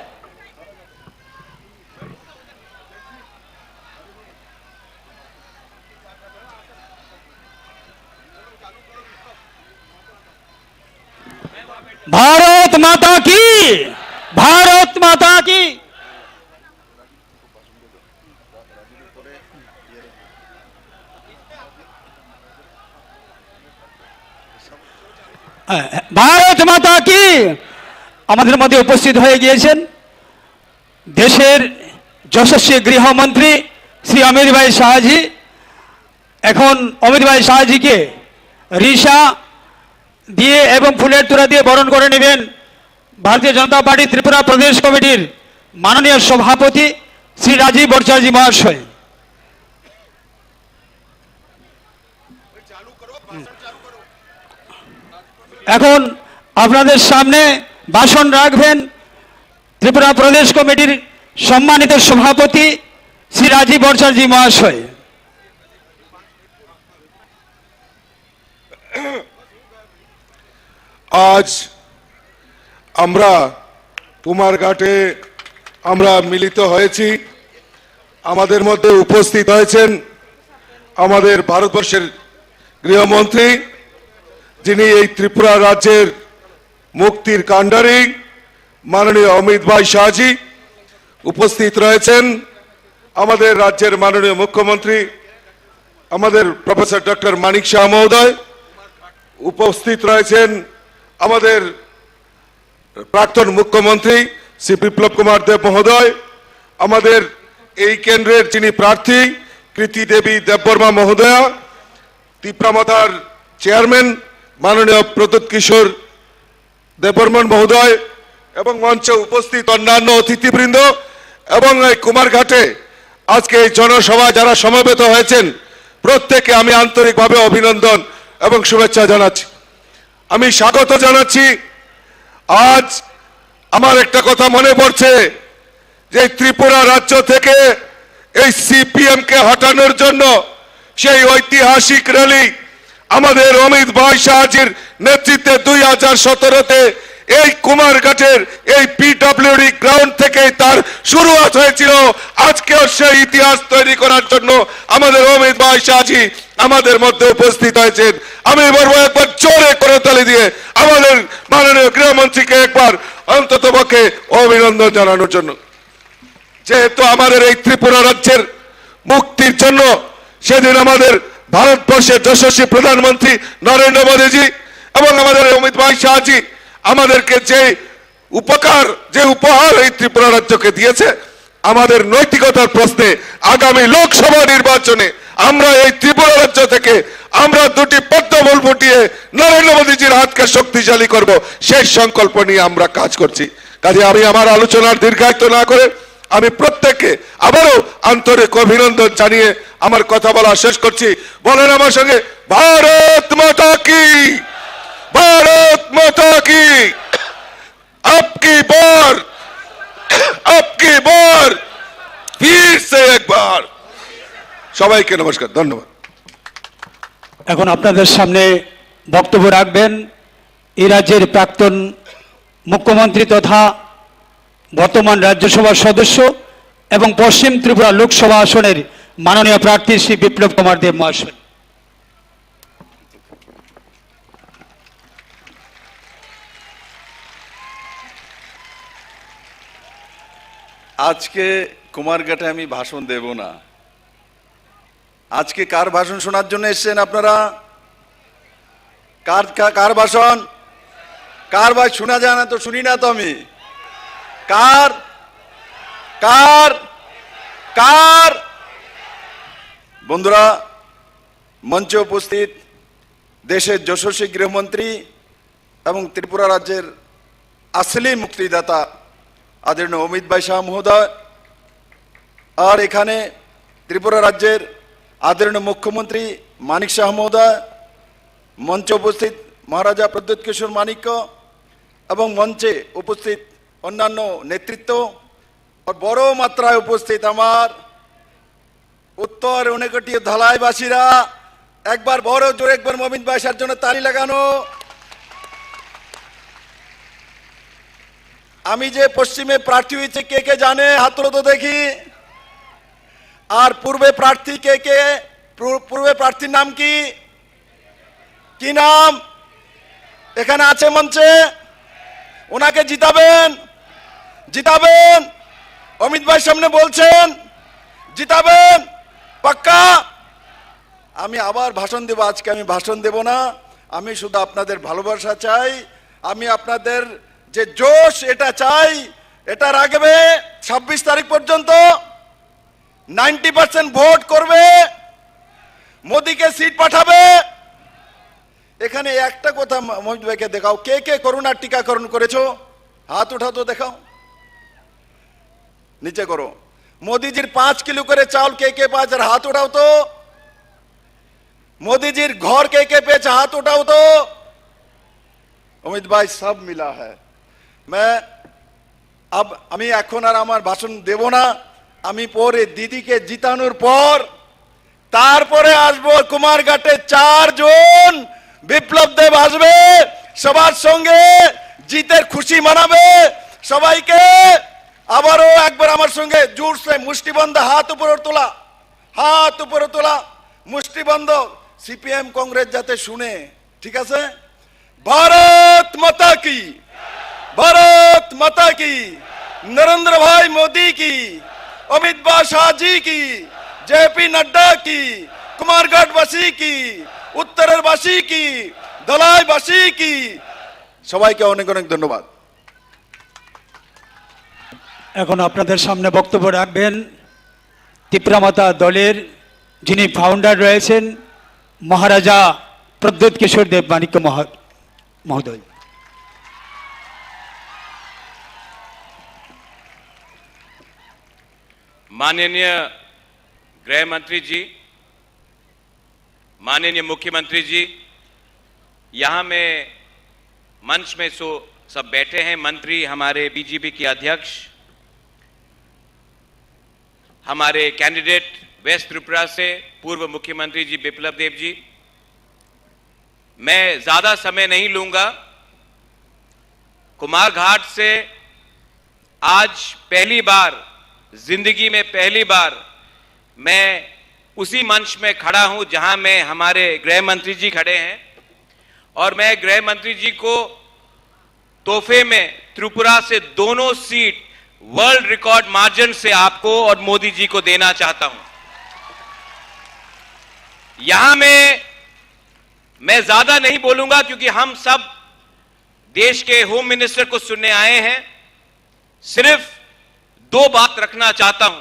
Speaker 2: भारत माता की, भारत माता की। ভারত মাতা কি। আমাদের মধ্যে উপস্থিত হয়ে গিয়েছেন দেশের যশস্বী গৃহমন্ত্রী শ্রী অমিত ভাই শাহজি। এখন অমিত ভাই শাহজিকে রিসা দিয়ে এবং ফুলের তোড়া দিয়ে বরণ করে নেবেন ভারতীয় জনতা পার্টি ত্রিপুরা প্রদেশ কমিটির মাননীয় সভাপতি শ্রী রাজীব ভট্টাচার্য মহাশয়। এখন আপনাদের সামনে ভাষণ রাখবেন ত্রিপুরা প্রদেশ কমিটির সম্মানিত সভাপতি শ্রী রাজীব ভট্টাচার্য মহাশয়।
Speaker 3: আজ আমরা কুমারঘাটে আমরা মিলিত হয়েছি। আমাদের মধ্যে উপস্থিত হয়েছেন আমাদের ভারতবর্ষের গৃহমন্ত্রী, যিনি এই ত্রিপুরা রাজ্যের মুক্তির কাণ্ডারী মাননীয় অমিত ভাই শাহজি। উপস্থিত রয়েছেন আমাদের রাজ্যের মাননীয় মুখ্যমন্ত্রী আমাদের প্রফেসর ডক্টর মানিক শাহ মহোদয়। উপস্থিত রয়েছেন আমাদের প্রাক্তন মুখ্যমন্ত্রী শ্রী বিপ্লব কুমার দেব মহোদয়, আমাদের এই কেন্দ্রের যিনি প্রার্থী কৃতি দেবী দেববর্মা মহোদয়া, তিপ্রামথার চেয়ারম্যান মাননীয় প্রদ্যুৎ কিশোর দেববর্মন মহোদয় এবং মঞ্চে উপস্থিত অন্যান্য অতিথিবৃন্দ এবং এই কুমারঘাটে আজকে এই জনসভা যারা সমবেত হয়েছেন প্রত্যেককে আমি আন্তরিকভাবে অভিনন্দন এবং শুভেচ্ছা জানাচ্ছি। আমি স্বাগত জানাচ্ছি। আজ আমার একটা কথা মনে পড়ছে যে ত্রিপুরা রাজ্য থেকে এই সিপিএম কে হটানোর জন্য সেই ঐতিহাসিক র্যালি আমাদের অমিত ভাই শাহজির নেতৃত্বে 2017-তে এই কুমারঘাটের এই পিডব্লিউডি গ্রাউন্ড থেকে তার শুরুয়াত হয়েছিল। আজকেও সেই ইতিহাস তৈরি করার জন্য আমাদের অমিত ভাই শাহজি আমাদের মধ্যে উপস্থিত হয়েছেন। আমি বলবো একবার জোরে করতালি দিয়ে আমাদের মাননীয় গৃহমন্ত্রীকে একবার অন্ততপক্ষে অভিনন্দন জানানোর জন্য। যেহেতু আমাদের এই ত্রিপুরা রাজ্যের মুক্তির জন্য সেদিন আমাদের ভারতবর্ষের যশস্বী প্রধানমন্ত্রী নরেন্দ্র মোদীজি এবং আমাদের অমিত ভাই শাহজি আমাদেরকে যে উপহার এই ত্রিপুরা রাজ্যকে দিয়েছে, আমাদের নৈতিকতার প্রশ্নে আগামী লোকসভা নির্বাচনে আমরা এই ত্রিপুরা রাজ্য থেকে আমরা দুটি পদ্মফুল ফুটিয়ে নরেন্দ্র মোদীজির হাতকে শক্তিশালী করব, সেই সংকল্প নিয়ে আমরা কাজ করছি। কাজে আমি আমার আলোচনার দীর্ঘায়িত না করে আমি প্রত্যেককে আবারও আন্তরিক অভিনন্দন জানিয়ে আমার কথা বলা শেষ করছি। বলেন আমার সঙ্গে, ভারত মাতা কি, ভারত মাতা কি। আপকি বার ফির সে একবার। সবাইকে নমস্কার, ধন্যবাদ।
Speaker 2: এখন আপনাদের সামনে বক্তব্য রাখবেন এই রাজ্যের প্রাক্তন মুখ্যমন্ত্রী তথা বর্তমান রাজ্যসভার সদস্য এবং পশ্চিম ত্রিপুরা লোকসভা আসনের মাননীয় প্রার্থী শ্রী বিপ্লব কুমার দেব মহাশয়।
Speaker 4: আজকে কুমারঘাটে আমি ভাষণ দেব না। আজকে কার ভাষণ শোনার জন্য এসেছেন আপনারা? কার ভাষণ? কার ভাই শোনা যায় না তো, শুনি না তো আমি। কার কার কার বন্ধুরা, মঞ্চে উপস্থিত দেশের যশস্বী গৃহমন্ত্রী এবং ত্রিপুরা রাজ্যের আসলি মুক্তিদাতা আদরণীয় অমিত ভাই শাহ মহোদয়, আর এখানে ত্রিপুরা রাজ্যের আদরণীয় মুখ্যমন্ত্রী মানিক শাহ মহোদয়, মঞ্চে উপস্থিত মহারাজা প্রদ্যুৎ কিশোর মানিক্য এবং মঞ্চে উপস্থিত অন্যান্য নেতৃত্ব, বড় মাত্রায় উপস্থিত আমার উত্তর উনকোটি ধালাইবাসীরা, একবার বড় জোরে একবার অমিত ভাই শাহর জন্য তালি লাগানো। আমি যে পশ্চিমে প্রার্থী হয়েছে কে কে জানে? হাত তোলো তো দেখি। আর পূর্বে প্রার্থী কে কে? পূর্বে প্রার্থীর নাম কি? কি নাম? এখানে আছে মঞ্চে। ওনাকে জিতাবেন, জিতাবেন। অমিত ভাই সামনে বলছেন জিতাবেন পাক্কা। আমি আবার ভাষণ দেব। আজকে আমি ভাষণ দেব না, আমি শুধু আপনাদের ভালোবাসা চাই, আমি আপনাদের যে জোশ এটা চাই, এটা রাখবে 26 তারিখ পর্যন্ত 90% ভোট করবে, মোদিকে সিট পাঠাবে। এখানে একটা কথা মহিত ভাইকে দেখাও, কে কে করোনার টিকাকরণ করেছো, হাত উঠাও তো দেখাও, নিচে করো। মোদিজির 5 কিলো করে চাউল কে কে পাঁচ, আর হাত উঠাও तो। मोदी घर के पेचे हाथ उठाओ तो। अमित भाई सब मिला है। मैं अब আমি এখন আর আমার ভাষণ দেব না, আমি পরে দিদিকে জিতানোর পর তারপরে আসবো কুমারঘাটে 4 জন বিপ্লব দেব আসবে, সবার সঙ্গে জিতের খুশি মানাবে। সবাইকে আবারও একবার আমার সঙ্গে জোরসে মুষ্টিবন্ধ হাত উপরে তোলা, হাত উপরে তোলা, মুষ্টিবন্ধ। সিপিএম কংগ্রেস যাতে শুনে, ঠিক আছে? भारत माता की, भारत माता की, नरेंद्र भाई मोदी की, अमित शाह जी की, जेपी नड्डा की, कुमारघाट वासी की, उत्तरेर वासी की, धलाई वासी की, সবাইকে অনেক অনেক ধন্যবাদ।
Speaker 2: এখন আপনাদের সামনে বক্তব্য রাখবেন ত্রিপুরা মাতা দলের যিনি ফাউন্ডার রয়েছেন মহারাজা প্রদ্যোৎ কিশোর দেব মানিক্য महोदय।
Speaker 5: माननीय गृह मंत्री जी, माननीय मुख्यमंत्री जी, यहाँ में मंच में सब बैठे हैं, मंत्री, हमारे बीजेपी के अध्यक्ष, हमारे कैंडिडेट वेस्ट त्रिपुरा से पूर्व मुख्यमंत्री जी बिप्लब देव जी। मैं ज्यादा समय नहीं लूंगा। कुमारघाट से आज पहली बार जिंदगी में पहली बार मैं उसी मंच में खड़ा हूं जहां में हमारे गृह मंत्री जी खड़े हैं, और मैं गृह मंत्री जी को तोहफे में त्रिपुरा से दोनों सीट वर्ल्ड रिकॉर्ड मार्जिन से आपको और मोदी जी को देना चाहता हूं। यहां मैं ज्यादा नहीं बोलूंगा क्योंकि हम सब देश के होम मिनिस्टर को सुनने आए हैं। सिर्फ 2 बात रखना चाहता हूं।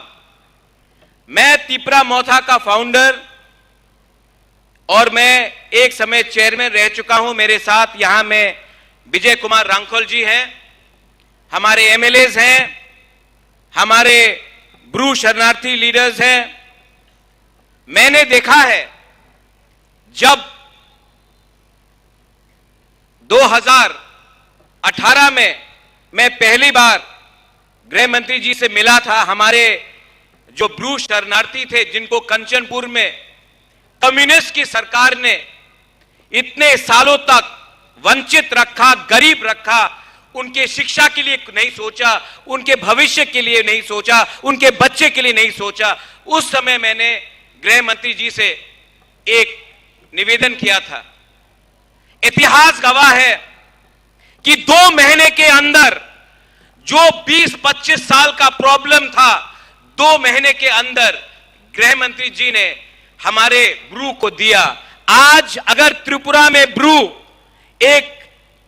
Speaker 5: मैं त्रिपुरा मोथा का फाउंडर और मैं एक समय चेयरमैन रह चुका हूं। मेरे साथ यहां में विजय कुमार रांखल जी हैं, हमारे एमएलएज हैं, हमारे ब्रू शरणार्थी लीडर्स हैं। मैंने देखा है जब 2018 में मैं पहली बार गृह मंत्री जी से मिला था, हमारे जो ब्रू शरणार्थी थे जिनको कंचनपुर में कम्युनिस्ट की सरकार ने इतने सालों तक वंचित रखा, गरीब रखा, उनके शिक्षा के लिए नहीं सोचा, उनके भविष्य के लिए नहीं सोचा, उनके बच्चे के लिए नहीं सोचा। उस समय मैंने गृह मंत्री जी से एक निवेदन किया था। इतिहास गवाह है कि 2 महीने के अंदर जो 20-25 साल का प्रॉब्लम था, 2 महीने के अंदर गृह मंत्री जी ने हमारे ब्रू को दिया। आज अगर त्रिपुरा में ब्रू एक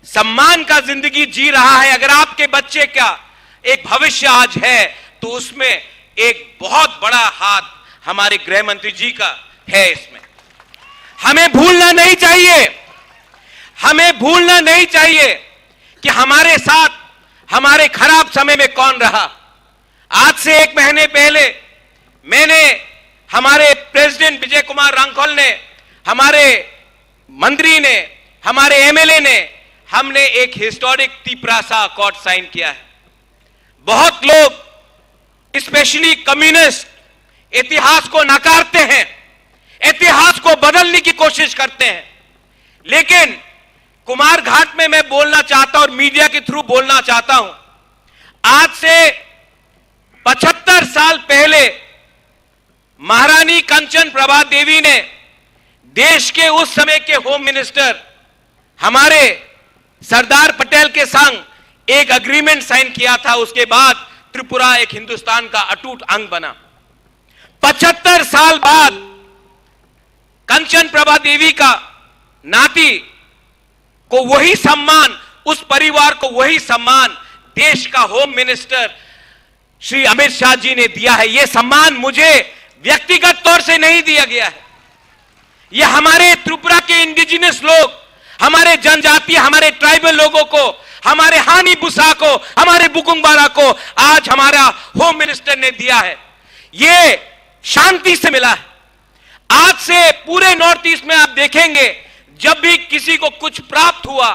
Speaker 5: सम्मान का जिंदगी जी रहा है, अगर आपके बच्चे का एक भविष्य आज है, तो उसमें एक बहुत बड़ा हाथ हमारे गृह मंत्री जी का है। इसमें हमें भूलना नहीं चाहिए, हमें भूलना नहीं चाहिए कि हमारे साथ हमारे खराब समय में कौन रहा। आज से 1 महीने पहले मैंने, हमारे प्रेसिडेंट विजय कुमार रांखल ने, हमारे मंत्री ने, हमारे एमएलए ने, हमने एक हिस्टोरिक त्रिपुरा अकॉर्ड साइन किया है। बहुत लोग स्पेशली कम्युनिस्ट इतिहास को नकारते हैं, इतिहास को बदलने की कोशिश करते हैं, लेकिन कुमारघाट में मैं बोलना चाहता हूं और मीडिया के थ्रू बोलना चाहता हूं। आज से 75 साल पहले महारानी कंचन प्रभा देवी ने देश के उस समय के होम मिनिस्टर हमारे सरदार पटेल के संग एक एग्रीमेंट साइन किया था। उसके बाद त्रिपुरा एक हिंदुस्तान का अटूट अंग बना। 75 साल बाद कंचन प्रभा देवी का नाती को वही सम्मान, उस परिवार को वही सम्मान देश का होम मिनिस्टर श्री अमित शाह जी ने दिया है। यह सम्मान मुझे व्यक्तिगत तौर से नहीं दिया गया है, यह हमारे त्रिपुरा के इंडिजिनस लोग, हमारे जनजातीय, हमारे ट्राइबल लोगों को, हमारे हानी बुसा को, हमारे बुकुंगबारा को आज हमारा होम मिनिस्टर ने दिया है। यह शांति से मिला है। आज से पूरे नॉर्थ ईस्ट में आप देखेंगे, जब भी किसी को कुछ प्राप्त हुआ,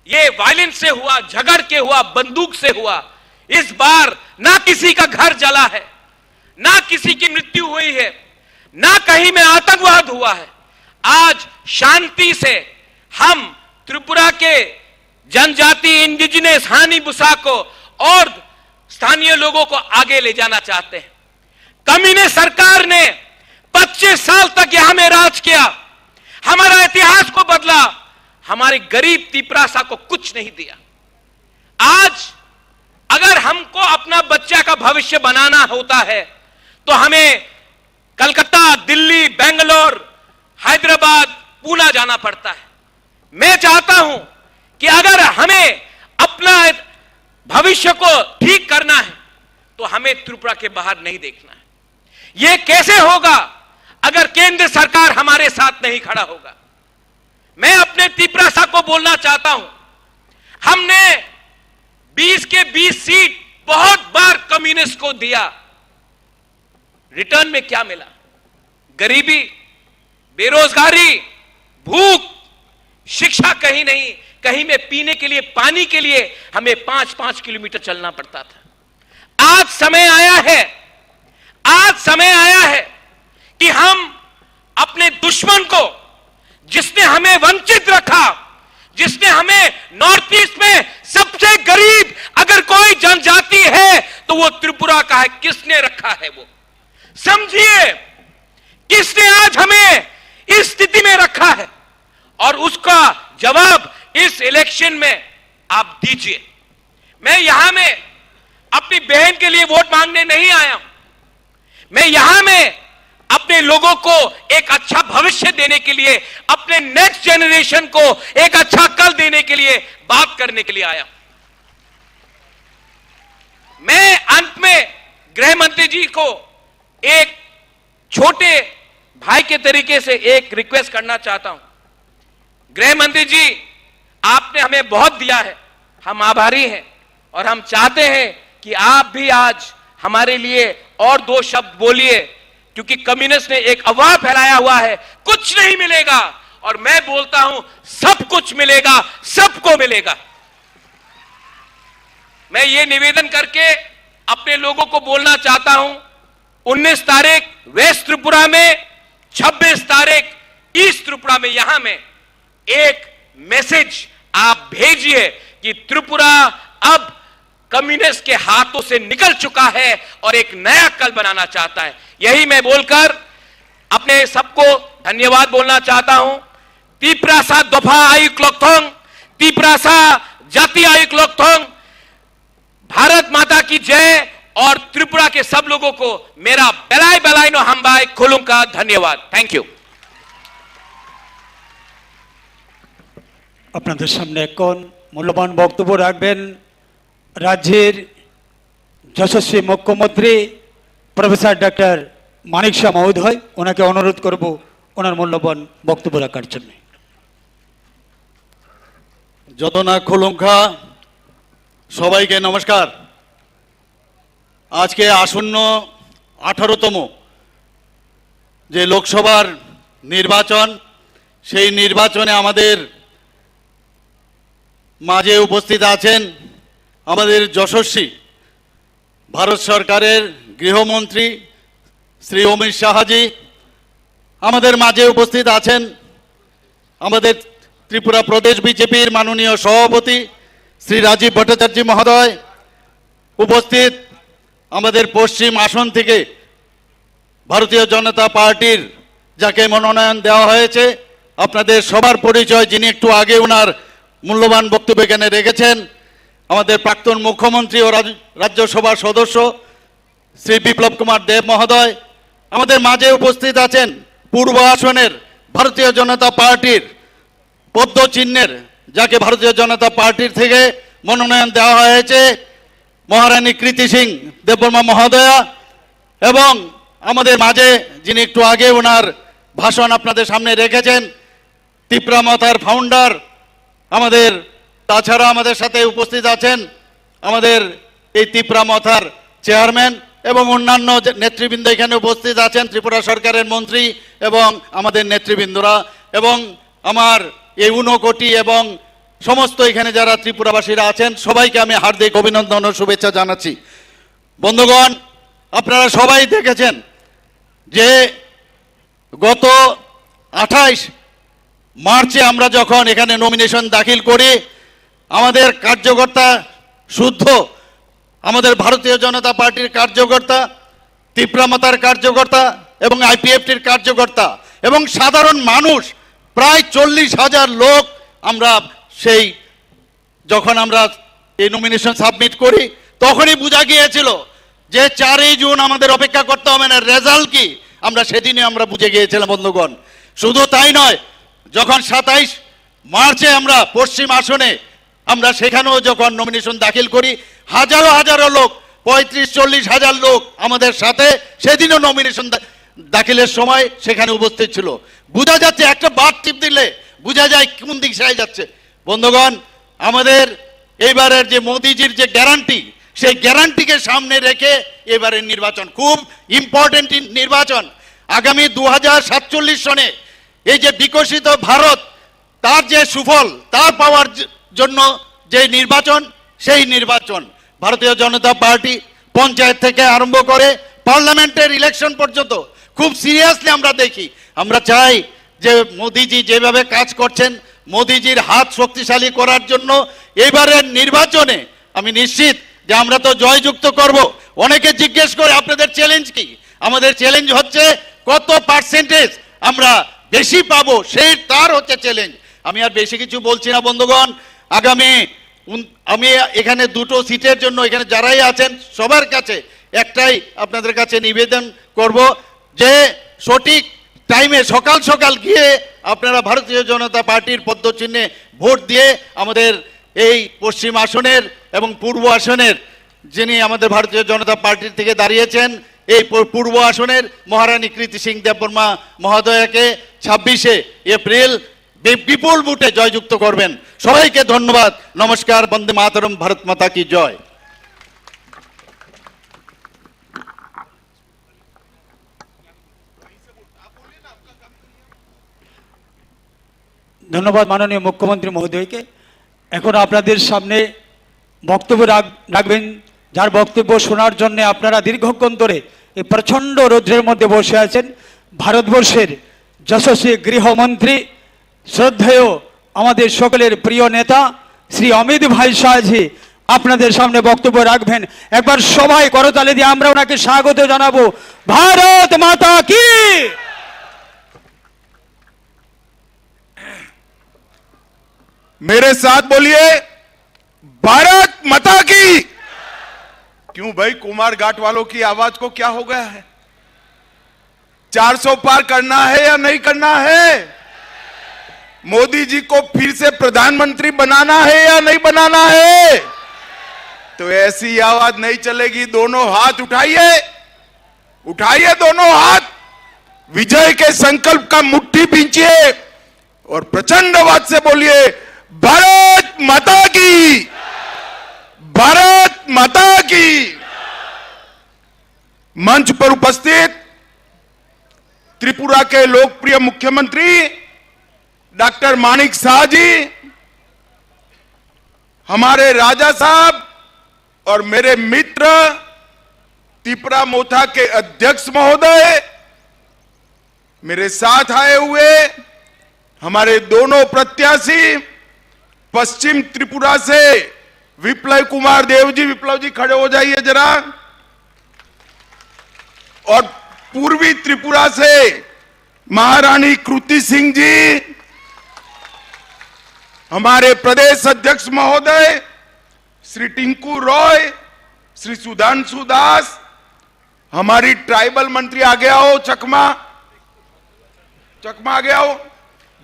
Speaker 5: यह वायलेंस से हुआ, झगड़ के हुआ, बंदूक से हुआ। इस बार ना किसी का घर जला है, ना किसी की मृत्यु हुई है, ना कहीं में आतंकवाद हुआ है। आज शांति से हम त्रिपुरा के जनजाति, इंडिजिनस, हानी बुसा को और स्थानीय लोगों को आगे ले जाना चाहते हैं। कम्युनिस्ट सरकार ने 25 साल तक यहां में राज किया, हमारा इतिहास को बदला, हमारे गरीब तिपरासा को कुछ नहीं दिया। आज अगर हमको अपना बच्चा का भविष्य बनाना होता है तो हमें कलकत्ता, दिल्ली, बेंगलोर, हैदराबाद, पूना जाना पड़ता है। मैं चाहता हूं कि अगर हमें अपना भविष्य को ठीक करना है तो हमें त्रिपुरा के बाहर नहीं देखना है। यह कैसे होगा अगर केंद्र सरकार हमारे साथ नहीं खड़ा होगा? मैं अपने तिपरासा को बोलना चाहता हूं, हमने 20 के 20 सीट बहुत बार कम्युनिस्ट को दिया, रिटर्न में क्या मिला? गरीबी, बेरोजगारी, भूख, शिक्षा कहीं नहीं, कहीं में पीने के लिए, पानी के लिए हमें 5-5 किलोमीटर चलना पड़ता था। आज समय आया है, आज समय आया है कि हम अपने दुश्मन को, जिसने हमें वंचित रखा, जिसने हमें नॉर्थ ईस्ट में सबसे गरीब अगर कोई जनजाति है तो वो त्रिपुरा का है, किसने रखा है? वो समझिए, किसने आज हमें इस स्थिति में रखा है और उसका जवाब इस इलेक्शन में आप दीजिए। मैं यहां में अपनी बहन के लिए वोट मांगने नहीं आया हूं, मैं यहां में अपने लोगों को एक अच्छा भविष्य देने के लिए, अपने नेक्स्ट जनरेशन को एक अच्छा कल देने के लिए बात करने के लिए आया हूं। मैं अंत में गृह मंत्री जी को एक छोटे भाई के तरीके से एक रिक्वेस्ट करना चाहता हूं। गृह मंत्री जी, आपने हमें बहुत दिया है, हम आभारी हैं और हम चाहते हैं कि आप भी आज हमारे लिए और 2 शब्द बोलिए, क्योंकि कम्युनिस्ट ने एक अफवाह फैलाया हुआ है कुछ नहीं मिलेगा, और मैं बोलता हूं सब कुछ मिलेगा, सबको मिलेगा। मैं ये निवेदन करके अपने लोगों को बोलना चाहता हूं, 19 तारीख वेस्ट त्रिपुरा में, 26 तारीख ईस्ट त्रिपुरा में, यहां में एक मैसेज आप भेजिए कि त्रिपुरा अब कम्युनिस्ट के हाथों से निकल चुका है और एक नया कल बनाना चाहता है। यही मैं बोलकर अपने सबको धन्यवाद बोलना चाहता हूं। तिपरासा दफा आयुक लोकथोंग, तिपरासा जाति आयुक लोकथोंग, भारत माता की जय, और त्रिपुरा के सब लोगों को मेरा बेलाई बेलाई नो हमबाई खुलूं का धन्यवाद। Thank you.
Speaker 2: আপনাদের সামনে এখন মূল্যবান বক্তব্য রাখবেন রাজ্যের যশস্বী মুখ্যমন্ত্রী প্রফেসর ডক্টর মানিক শাহ মহোদয়। ওনাকে অনুরোধ করব ওনার মূল্যবান বক্তব্য রাখার জন্য।
Speaker 6: যত না খুলুঙ্খা সবাইকে নমস্কার। আজকে আসন্ন 18তম যে লোকসভার নির্বাচন, সেই নির্বাচনে আমাদের মাঝে উপস্থিত আছেন আমাদের যশস্বী ভারত সরকারের গৃহমন্ত্রী শ্রী অমিত শাহজি। আমাদের মাঝে উপস্থিত আছেন আমাদের ত্রিপুরা প্রদেশ বিজেপির মাননীয় সভাপতি শ্রী রাজীব ভট্টাচার্য মহোদয়। উপস্থিত আমাদের পশ্চিম আসন থেকে ভারতীয় জনতা পার্টির যাকে মনোনয়ন দেওয়া হয়েছে, আপনাদের সবার পরিচয়, যিনি একটু আগে ওনার মূল্যবান বক্তব্য এখানে রেখেছেন, আমাদের প্রাক্তন মুখ্যমন্ত্রী ও রাজ্যসভার সদস্য শ্রী বিপ্লব কুমার দেব মহোদয়। আমাদের মাঝে উপস্থিত আছেন পূর্ব আসনের ভারতীয় জনতা পার্টির পদ্ম চিহ্নের যাকে ভারতীয় জনতা পার্টির থেকে মনোনয়ন দেওয়া হয়েছে, মহারানী কৃতি সিং দেববর্মা মহোদয়া, এবং আমাদের মাঝে যিনি একটু আগে ওনার ভাষণ আপনাদের সামনে রেখেছেন, তিপ্রা মাতার ফাউন্ডার আমাদের, তাছাড়া আমাদের সাথে উপস্থিত আছেন আমাদের এই তিপ্রা মাতার চেয়ারম্যান এবং অন্যান্য নেতৃবৃন্দ এখানে উপস্থিত আছেন, ত্রিপুরা সরকারের মন্ত্রী এবং আমাদের নেতৃবৃন্দরা, এবং আমার এই 49 কোটি এবং সমস্ত এখানে যারা ত্রিপুরাবাসীরা আছেন সবাইকে আমি হার্দিক অভিনন্দন ও শুভেচ্ছা জানাচ্ছি। বন্ধুগণ, আপনারা সবাই দেখেছেন যে গত 28 মার্চে আমরা যখন এখানে নমিনেশন দাখিল করি, আমাদের কার্যকর্তা শুদ্ধ আমাদের ভারতীয় জনতা পার্টির কার্যকর্তা, তিপ্রা মাতার কার্যকর্তা এবং আইপিএফটির কার্যকর্তা এবং সাধারণ মানুষ প্রায় 40,000 লোক আমরা সেই যখন আমরা এই নমিনেশন সাবমিট করি তখনই বোঝা গিয়েছিল যে 4ই জুন আমাদের অপেক্ষা করতে হবে না, রেজাল্ট কি আমরা সেদিনই আমরা বুঝে গিয়েছিলাম। বন্ধুগণ, শুধু তাই নয়, যখন 27 মার্চে আমরা পশ্চিম আসনে আমরা সেখানেও যখন নমিনেশন দাখিল করি, হাজারো হাজারো লোক, 35-40 হাজার লোক আমাদের সাথে সেদিনও নমিনেশন দাখিলের সময় সেখানে উপস্থিত ছিল। বোঝা যাচ্ছে, একটা বাট টিপ দিলে বোঝা যায় কোন দিকে যাচ্ছে। বন্ধুগণ, আমাদের এইবারের যে মোদিজির যে গ্যারান্টি, সেই গ্যারান্টিকে সামনে রেখে এবারের নির্বাচন খুব ইম্পর্টেন্ট নির্বাচন। আগামী 2047 সনে এই যে বিকশিত ভারত, তার যে সুফল তার পাওয়ার জন্য যে নির্বাচন, সেই নির্বাচন ভারতীয় জনতা পার্টি পঞ্চায়েত থেকে আরম্ভ করে পার্লামেন্টের ইলেকশন পর্যন্ত খুব সিরিয়াসলি আমরা দেখি। আমরা চাই যে মোদিজি যেভাবে কাজ করছেন, মোদিজির হাত শক্তিশালী করার জন্য এবারের নির্বাচনে আমি নিশ্চিত যে আমরা তো জয়যুক্ত করব। অনেকে জিজ্ঞেস করে আপনাদের চ্যালেঞ্জ কি? আমাদের চ্যালেঞ্জ হচ্ছে কত পার্সেন্টেজ আমরা বেশি পাবো, সেই তার হচ্ছে চ্যালেঞ্জ। আমি আর বেশি কিছু বলছি না। বন্ধুগণ, আগামী আমি এখানে 2টো সিটের জন্য এখানে যারাই আছেন সবার কাছে একটাই আপনাদের কাছে নিবেদন করব যে সঠিক টাইমে সকাল সকাল গিয়ে আপনারা ভারতীয় জনতা পার্টির পদ্মচিহ্নে ভোট দিয়ে আমাদের এই পশ্চিম আসনের এবং পূর্ব আসনের যিনি আমাদের ভারতীয় জনতা পার্টির থেকে দাঁড়িয়েছেন, এই পূর্ব আসনের মহারানী কৃতি সিং দেববর্মা মহোদয়াকে 26শে এপ্রিল বিপুল ভোটে জয়যুক্ত করবেন। সবাইকে ধন্যবাদ। নমস্কার। বন্দে মাতরম। ভারত মাতা কি জয়।
Speaker 2: ধন্যবাদ মাননীয় মুখ্যমন্ত্রী মহোদয়কে। এখন আপনাদের সামনে বক্তব্য রাখবেন, যার বক্তব্য শোনার জন্য আপনারা দীর্ঘক্ষণ ধরে এই প্রচণ্ড রৌদ্রের মধ্যে বসে আছেন, ভারতবর্ষের যশস্বী গৃহমন্ত্রী, শ্রদ্ধেয় আমাদের সকলের প্রিয় নেতা শ্রী অমিত ভাই শাহজি আপনাদের সামনে বক্তব্য রাখবেন। একবার সবাই করতালি দিয়ে আমরা ওনাকে স্বাগত জানাবো। ভারত মাতা কি।
Speaker 3: मेरे साथ बोलिए, भारत माता की। क्यों भाई, कुमार घाट वालों की आवाज को क्या हो गया है? 400 पार करना है या नहीं करना है? मोदी जी को फिर से प्रधानमंत्री बनाना है या नहीं बनाना है? तो ऐसी आवाज नहीं चलेगी। दोनों हाथ उठाइए, उठाइए दोनों हाथ, विजय के संकल्प का मुट्ठी भींचिए और प्रचंड आवाज से बोलिए, भारत माता की, भारत माता की। मंच पर उपस्थित त्रिपुरा के लोकप्रिय मुख्यमंत्री डॉक्टर माणिक शाह जी, हमारे राजा साहब और मेरे मित्र त्रिपुरा मोथा के अध्यक्ष महोदय, मेरे साथ आए हुए हमारे दोनों प्रत्याशी पश्चिम त्रिपुरा से विप्लव कुमार देव जी, विप्लव जी खड़े हो जाइए जरा, और पूर्वी त्रिपुरा से महारानी कृति सिंह जी, हमारे प्रदेश अध्यक्ष महोदय श्री टिंकू रॉय, श्री सुधांशु दास, हमारी ट्राइबल मंत्री आगे आओ, चकमा आगे आओ,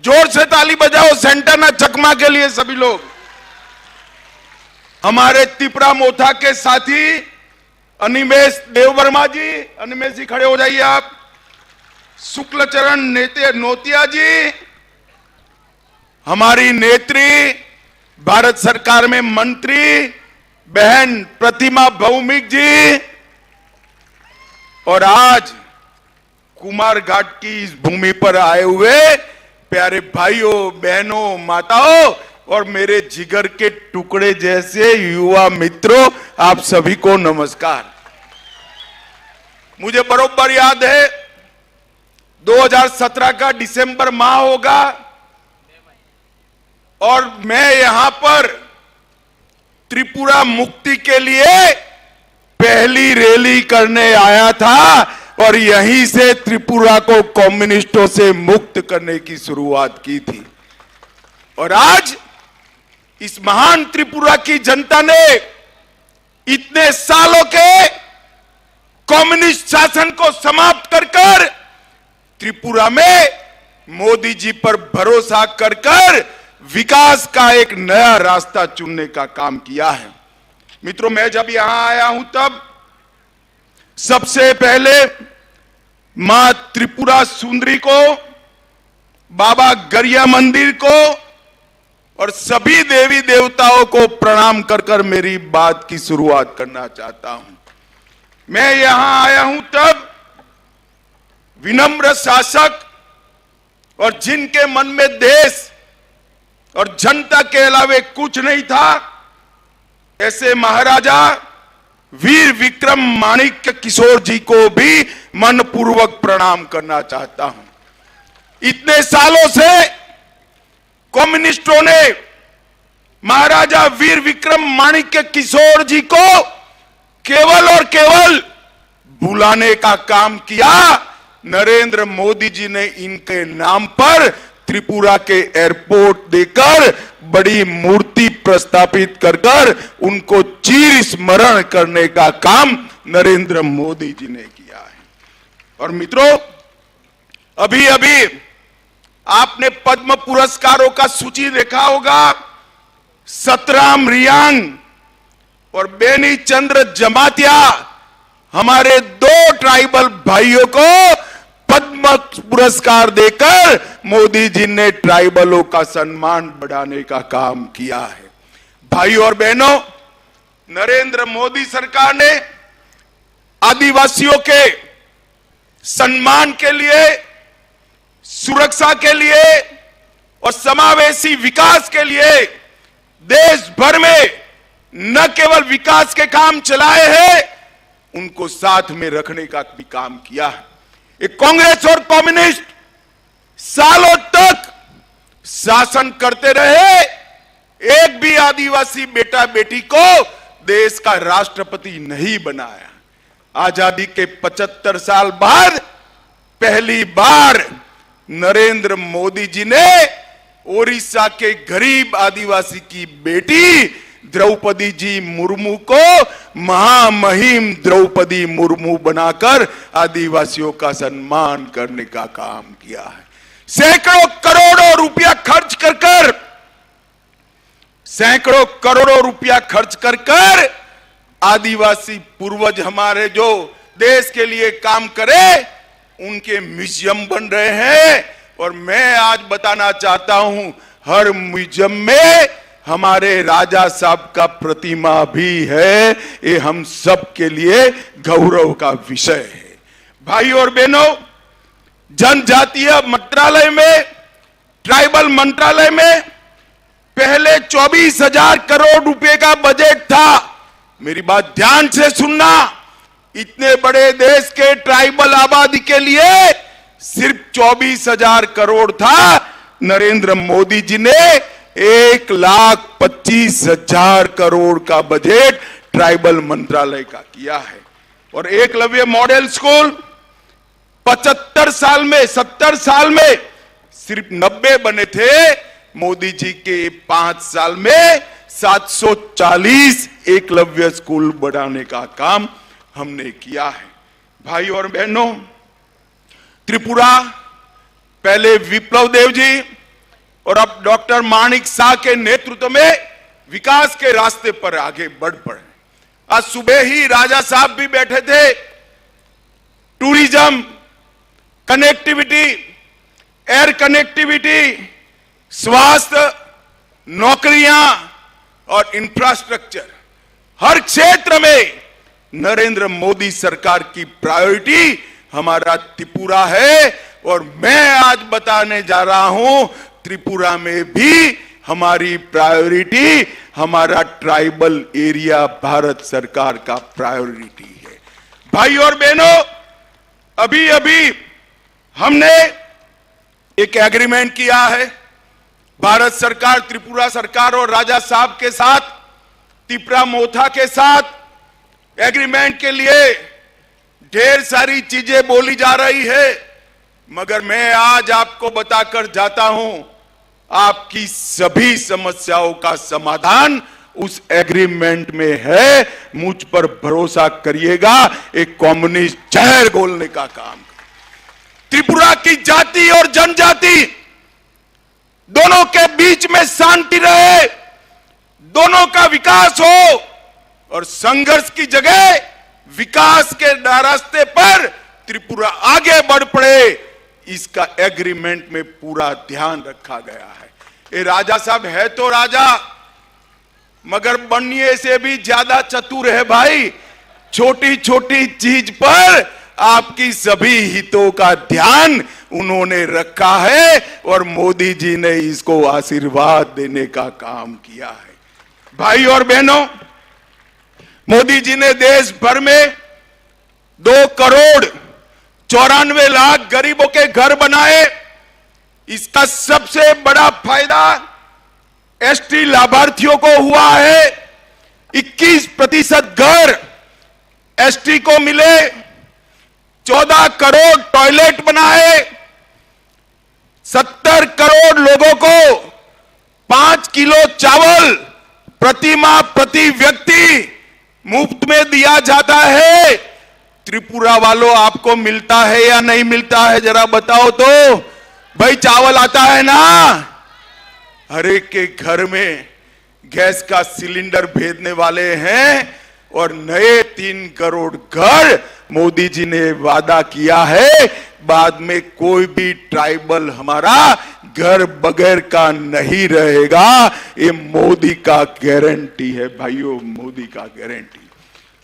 Speaker 3: जोर से ताली बजाओ सेंटाना चकमा के लिए सभी लोग। हमारे त्रिपुरा मोथा के साथी अनिमेश देववर्मा जी, अनिमेश जी खड़े हो जाइए आप। शुक्लचरण नोतिया जी, हमारी नेत्री, भारत सरकार में मंत्री बहन प्रतिमा भौमिक जी, और आज कुमार घाट की इस भूमि पर आए हुए प्यारे भाइयों बहनों माताओं और मेरे जिगर के टुकड़े जैसे युवा मित्रों, आप सभी को नमस्कार। मुझे बरोबर याद है 2017 का दिसंबर माह होगा और मैं यहां पर त्रिपुरा मुक्ति के लिए पहली रैली करने आया था और यहीं से त्रिपुरा को कम्युनिस्टों से मुक्त करने की शुरुआत की थी। और आज इस महान त्रिपुरा की जनता ने इतने सालों के कम्युनिस्ट शासन को समाप्त कर त्रिपुरा में मोदी जी पर भरोसा कर विकास का एक नया रास्ता चुनने का काम किया है। मित्रों, मैं जब यहां आया हूं तब सबसे पहले मां त्रिपुरा सुंदरी को, बाबा गरिया मंदिर को और सभी देवी देवताओं को प्रणाम कर मेरी बात की शुरुआत करना चाहता हूं। मैं यहां आया हूं तब विनम्र शासक और जिनके मन में देश और जनता के अलावे कुछ नहीं था, ऐसे महाराजा वीर विक्रम माणिक्य किशोर जी को भी मनपूर्वक प्रणाम करना चाहता हूं। इतने सालों से कम्युनिस्टों ने महाराजा वीर विक्रम माणिक्य किशोर जी को केवल और केवल बुलाने का काम किया। नरेंद्र मोदी जी ने इनके नाम पर त्रिपुरा के एयरपोर्ट देकर बड़ी मूर्ति प्रस्थापित कर उनको चिर स्मरण करने का काम नरेंद्र मोदी जी ने किया है। और मित्रों, अभी अभी आपने पद्म पुरस्कारों का सूची देखा होगा। सतराम रियांग और बेनी चंद्र जमातिया, हमारे 2 ट्राइबल भाइयों को पद्म पुरस्कार देकर मोदी जी ने ट्राइबलों का सम्मान बढ़ाने का काम किया है। भाइयों और बहनों, नरेंद्र मोदी सरकार ने आदिवासियों के सम्मान के लिए, सुरक्षा के लिए और समावेशी विकास के लिए देश भर में न केवल विकास के काम चलाए हैं, उनको साथ में रखने का भी काम किया है। कांग्रेस और कम्युनिस्ट सालों तक शासन करते रहे, एक भी आदिवासी बेटा बेटी को देश का राष्ट्रपति नहीं बनाया। आजादी के 75 साल बाद पहली बार नरेंद्र मोदी जी ने ओडिशा के गरीब आदिवासी की बेटी द्रौपदी जी मुर्मू को महामहिम द्रौपदी मुर्मू बनाकर आदिवासियों का सम्मान करने का काम किया है। सैकड़ों करोड़ों रुपया खर्च कर आदिवासी पूर्वज हमारे जो देश के लिए काम करे, उनके म्यूजियम बन रहे हैं। और मैं आज बताना चाहता हूं, हर म्यूजियम में हमारे राजा साहब का प्रतिमा भी है। ये हम सब के लिए गौरव का विषय है। भाइयों और बहनों, जनजातीय मंत्रालय में, ट्राइबल मंत्रालय में पहले 24,000 करोड़ रुपए का बजट था। मेरी बात ध्यान से सुनना, इतने बड़े देश के ट्राइबल आबादी के लिए सिर्फ 24,000 करोड़ था। नरेंद्र मोदी जी ने 1,25,000 करोड़ का बजट ट्राइबल मंत्रालय का किया है। और एकलव्य मॉडल स्कूल 70 साल में सिर्फ 90 बने थे। मोदी जी के 5 साल में 740 एकलव्य स्कूल बढ़ाने का काम हमने किया है। भाई और बहनों, त्रिपुरा पहले विप्लव देव जी
Speaker 7: और अब डॉक्टर माणिक शाह के नेतृत्व में विकास के रास्ते पर आगे बढ़ पड़े। आज सुबह ही राजा साहब भी बैठे थे। टूरिज्म, कनेक्टिविटी, एयर कनेक्टिविटी, स्वास्थ्य, नौकरियां और इंफ्रास्ट्रक्चर, हर क्षेत्र में नरेंद्र मोदी सरकार की प्रायोरिटी हमारा त्रिपुरा है। और मैं आज बताने जा रहा हूं, त्रिपुरा में भी हमारी प्रायोरिटी, हमारा ट्राइबल एरिया भारत सरकार का प्रायोरिटी है। भाई और बहनों, अभी अभी हमने एक एग्रीमेंट किया है भारत सरकार, त्रिपुरा सरकार और राजा साहब के साथ, तिपरा मोथा के साथ। एग्रीमेंट के लिए ढेर सारी चीजें बोली जा रही है, मगर मैं आज आपको बताकर जाता हूं, आपकी सभी समस्याओं का समाधान उस एग्रीमेंट में है। मुझ पर भरोसा करिएगा, एक कम्युनिस्ट जहर घोलने का काम। त्रिपुरा की जाति और जनजाति दोनों के बीच में शांति रहे, दोनों का विकास हो और संघर्ष की जगह विकास के रास्ते पर त्रिपुरा आगे बढ़ पड़े, इसका एग्रीमेंट में पूरा ध्यान रखा गया है। ये राजा साहब है तो राजा, मगर बनने से भी ज्यादा चतुर है भाई। छोटी छोटी चीज पर आपकी सभी हितों का ध्यान उन्होंने रखा है और मोदी जी ने इसको आशीर्वाद देने का काम किया है। भाई और बहनों, मोदी जी ने देश भर में 2,94,00,000 गरीबों के घर बनाए। इसका सबसे बड़ा फायदा एसटी लाभार्थियों को हुआ है। 21% घर एसटी को मिले, 14 करोड़ टॉयलेट बनाए, 70 करोड़ लोगों को 5 किलो चावल प्रति माह प्रति व्यक्ति मुफ्त में दिया जाता है। त्रिपुरा वालों, आपको मिलता है या नहीं मिलता है, जरा बताओ तो। भाई चावल आता है ना? हर एक के घर में गैस का सिलेंडर भेजने वाले हैं और नए 3 करोड़ घर मोदी जी ने वादा किया है। बाद में कोई भी ट्राइबल हमारा घर बगैर का नहीं रहेगा। ये मोदी का गारंटी है भाइयों, मोदी का गारंटी।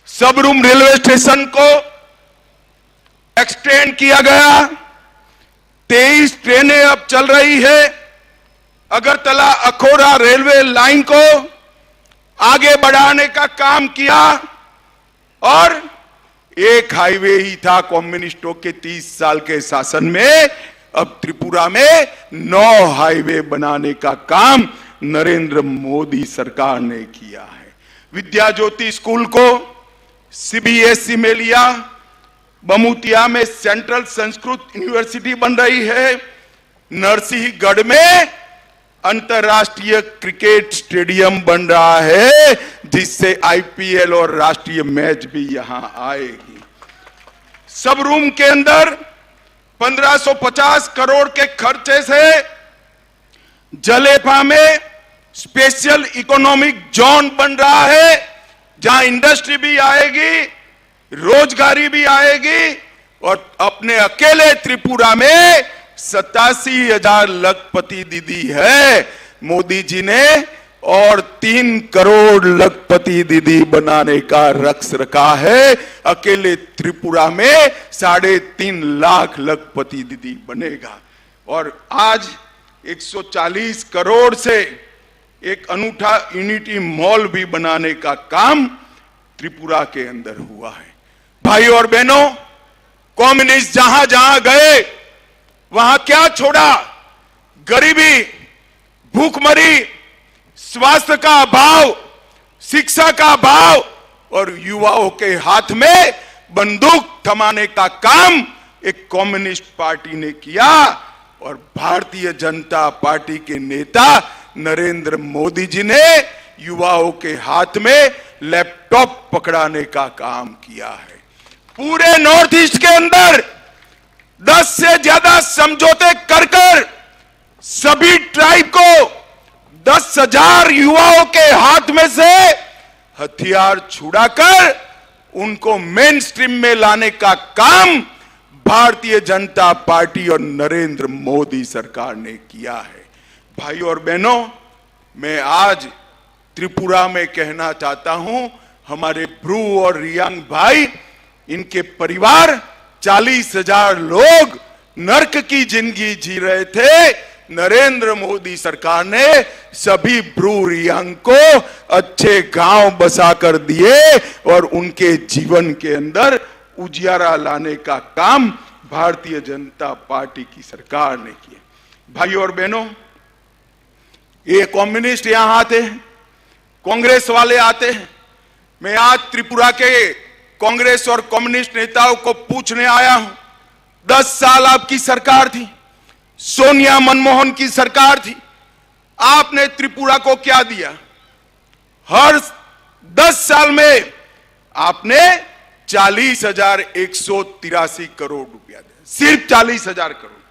Speaker 7: सबरूम रेलवे स्टेशन को एक्सटेंड किया गया, 23 ट्रेनें अब चल रही है। अगरतला अखौरा रेलवे लाइन को आगे बढ़ाने का काम किया और एक हाईवे ही था कम्युनिस्टों के 30 साल के शासन में। अब त्रिपुरा में 9 हाईवे बनाने का काम नरेंद्र मोदी सरकार ने किया है। विद्या ज्योति स्कूल को सीबीएसई में लिया। बमुतिया में सेंट्रल संस्कृत यूनिवर्सिटी बन रही है। नरसिंहगढ़ में अंतरराष्ट्रीय क्रिकेट स्टेडियम बन रहा है, जिससे आईपीएल और राष्ट्रीय मैच भी यहां आएगी। सब रूम के अंदर 1550 करोड़ के खर्चे से जलेफा में स्पेशल इकोनॉमिक जोन बन रहा है, जहां इंडस्ट्री भी आएगी, रोजगारी भी आएगी। और अपने अकेले त्रिपुरा में 87,000 लखपति दीदी है मोदी जी ने, और 3 करोड़ लखपति दीदी बनाने का लक्ष्य रखा है। अकेले त्रिपुरा में 3.5 लाख लखपति दीदी बनेगा। और आज 140 करोड़ से एक अनूठा यूनिटी मॉल भी बनाने का काम त्रिपुरा के अंदर हुआ है। भाई और बहनों, कम्युनिस्ट जहां जहां गए वहां क्या छोड़ा? गरीबी, भूखमरी, स्वास्थ्य का अभाव, शिक्षा का अभाव और युवाओं के हाथ में बंदूक थमाने का काम एक कम्युनिस्ट पार्टी ने किया। और भारतीय जनता पार्टी के नेता नरेंद्र मोदी जी ने युवाओं के हाथ में लैपटॉप पकड़ाने का काम किया है। पूरे नॉर्थ ईस्ट के अंदर 10 से ज्यादा समझौते कर सभी 5 को 10,000 युवाओं के हाथ में से हथियार छुड़ाकर उनको मेन स्ट्रीम में लाने का काम भारतीय जनता पार्टी और नरेंद्र मोदी सरकार ने किया है। भाइयों और बहनों, मैं आज त्रिपुरा में कहना चाहता हूं, हमारे ब्रू और रियांग भाई, इनके परिवार 40,000 लोग नर्क की जिंदगी जी रहे थे। नरेंद्र मोदी सरकार ने सभी ब्रू रियांग को अच्छे गांव बसा कर दिए और उनके जीवन के अंदर उजियारा लाने का काम भारतीय जनता पार्टी की सरकार ने किया। भाइयों और बहनों, ये कम्युनिस्ट यहां आते हैं, कांग्रेस वाले आते हैं। मैं आज त्रिपुरा के कांग्रेस और कम्युनिस्ट नेताओं को पूछने आया हूं, 10 साल आपकी सरकार थी, सोनिया मनमोहन की सरकार थी, आपने त्रिपुरा को क्या दिया? हर 10 साल में आपने 40,183 करोड़ रुपया दिया, सिर्फ 40,000 करोड़।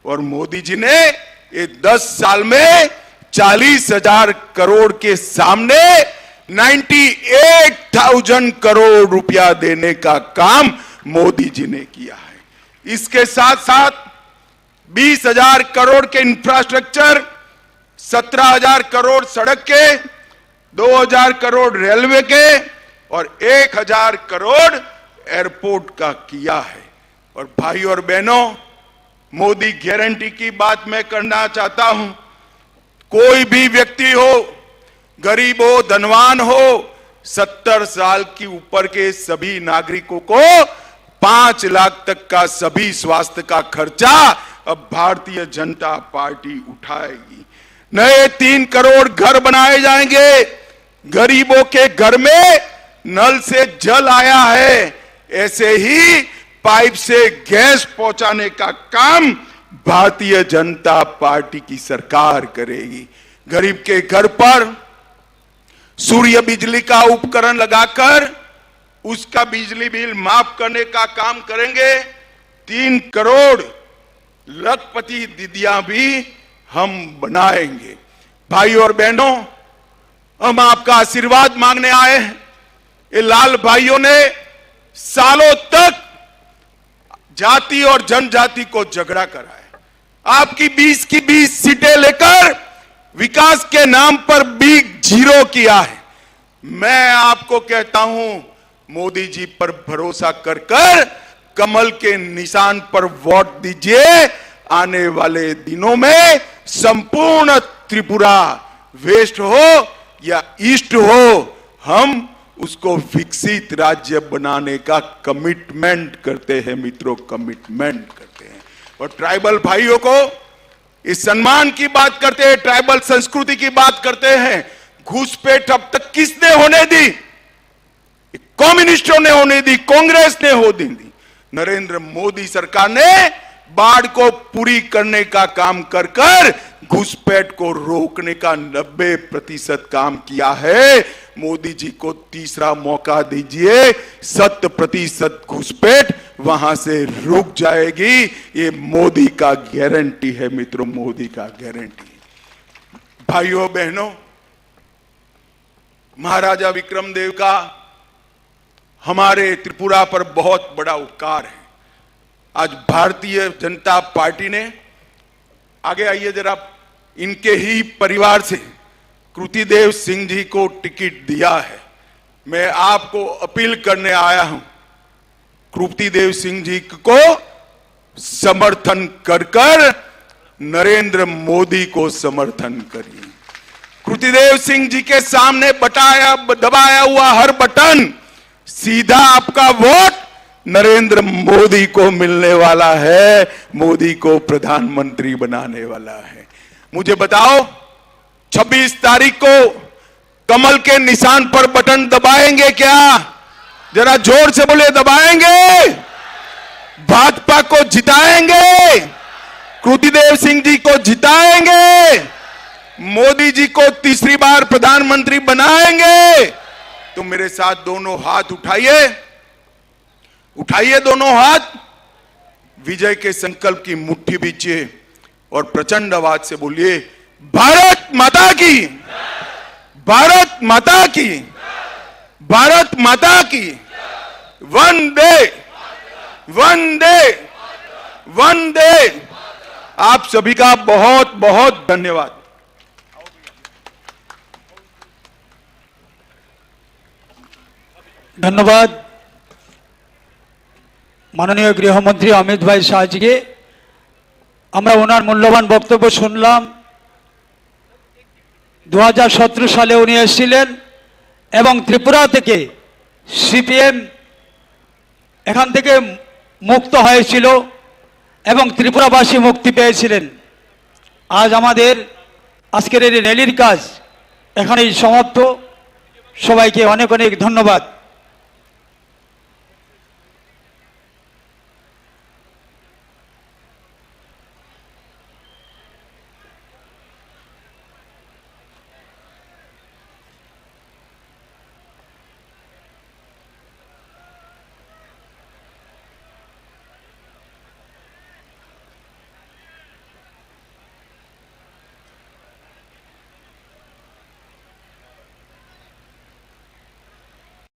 Speaker 7: और मोदी जी ने ये 10 साल में 40,000 करोड़ के सामने 98,000 करोड़ रुपया देने का काम मोदी जी ने किया है। इसके साथ साथ 20,000 करोड़ के इंफ्रास्ट्रक्चर, 17,000 करोड़ सड़क के, 2,000 करोड़ रेलवे के और 1,000 करोड़ एयरपोर्ट का किया है। और भाई और बहनों, मोदी गारंटी की बात मैं करना चाहता हूं। कोई भी व्यक्ति हो, गरीब हो, धनवान हो, 70 साल की ऊपर के सभी नागरिकों को 5 लाख तक का सभी स्वास्थ्य का खर्चा अब भारतीय जनता पार्टी उठाएगी। नए 3 करोड़ घर बनाए जाएंगे। गरीबों के घर में नल से जल आया है, ऐसे ही पाइप से गैस पहुंचाने का काम भारतीय जनता पार्टी की सरकार करेगी। गरीब के घर पर सूर्य बिजली का उपकरण लगाकर उसका बिजली बिल माफ करने का काम करेंगे। 3 करोड़ लखपति दीदियां भी हम बनाएंगे। भाई और बहनों, हम आपका आशीर्वाद मांगने आए हैं। ये लाल भाइयों ने सालों तक जाति और जनजाति को झगड़ा कराया। आपकी 20 की 20 सीटें लेकर विकास के नाम पर बिग जीरो किया है। मैं आपको कहता हूं, मोदी जी पर भरोसा कर कमल के निशान पर वोट दीजिए। आने वाले दिनों में संपूर्ण त्रिपुरा, वेस्ट हो या ईस्ट हो, हम उसको विकसित राज्य बनाने का कमिटमेंट करते हैं मित्रों, कमिटमेंट करते हैं। और ट्राइबल भाइयों को इस सम्मान की बात करते हैं, ट्राइबल संस्कृति की बात करते हैं। घुसपैठ अब तक किसने होने दी? कम्युनिस्टों ने होने दी, कांग्रेस ने होने दी। नरेंद्र मोदी सरकार ने बाढ़ को पूरी करने का काम कर घुसपैठ को रोकने का 90% काम किया है। मोदी जी को तीसरा मौका दीजिए, 100% घुसपैठ वहां से रुक जाएगी। ये मोदी का गारंटी है मित्रों, मोदी का गारंटी। भाइयों बहनों, महाराजा विक्रमदेव का हमारे त्रिपुरा पर बहुत बड़ा उपकार है। आज भारतीय जनता पार्टी ने, आगे आइए जरा, इनके ही परिवार से कृतिदेव सिंह जी को टिकट दिया है। मैं आपको अपील करने आया हूं, कृतिदेव सिंह जी को समर्थन कर नरेंद्र मोदी को समर्थन करिए। कृतिदेव सिंह जी के सामने दबाया हुआ हर बटन सीधा आपका वोट नरेंद्र मोदी को मिलने वाला है, मोदी को प्रधानमंत्री बनाने वाला है। मुझे बताओ, 26 तारीख को कमल के निशान पर बटन दबाएंगे क्या? जरा जोर से बोले, दबाएंगे? भाजपा को जिताएंगे, कृतिदेव सिंह जी को जिताएंगे, मोदी जी को तीसरी बार प्रधानमंत्री बनाएंगे। तो मेरे साथ दोनों हाथ उठाइए, उठाइए दोनों हाथ, विजय के संकल्प की मुट्ठी बीचिए और प्रचंड आवाज से बोलिए, भारत माता की, भारत माता की, भारत माता की। वंदे वंदे वंदे। आप सभी का बहुत बहुत धन्यवाद।
Speaker 2: ধন্যবাদ মাননীয় গৃহমন্ত্রী অমিত ভাই শাহজিকে। আমরা ওনার মূল্যবান বক্তব্য শুনলাম। 2017 সালে উনি এসেছিলেন এবং ত্রিপুরা থেকে সিপিএম এখান থেকে মুক্ত হয়েছিল এবং ত্রিপুরাবাসী মুক্তি পেয়েছিলেন। আজ আমাদের আজকের এই র্যালির কাজ এখানেই সমাপ্ত। সবাইকে অনেক অনেক ধন্যবাদ।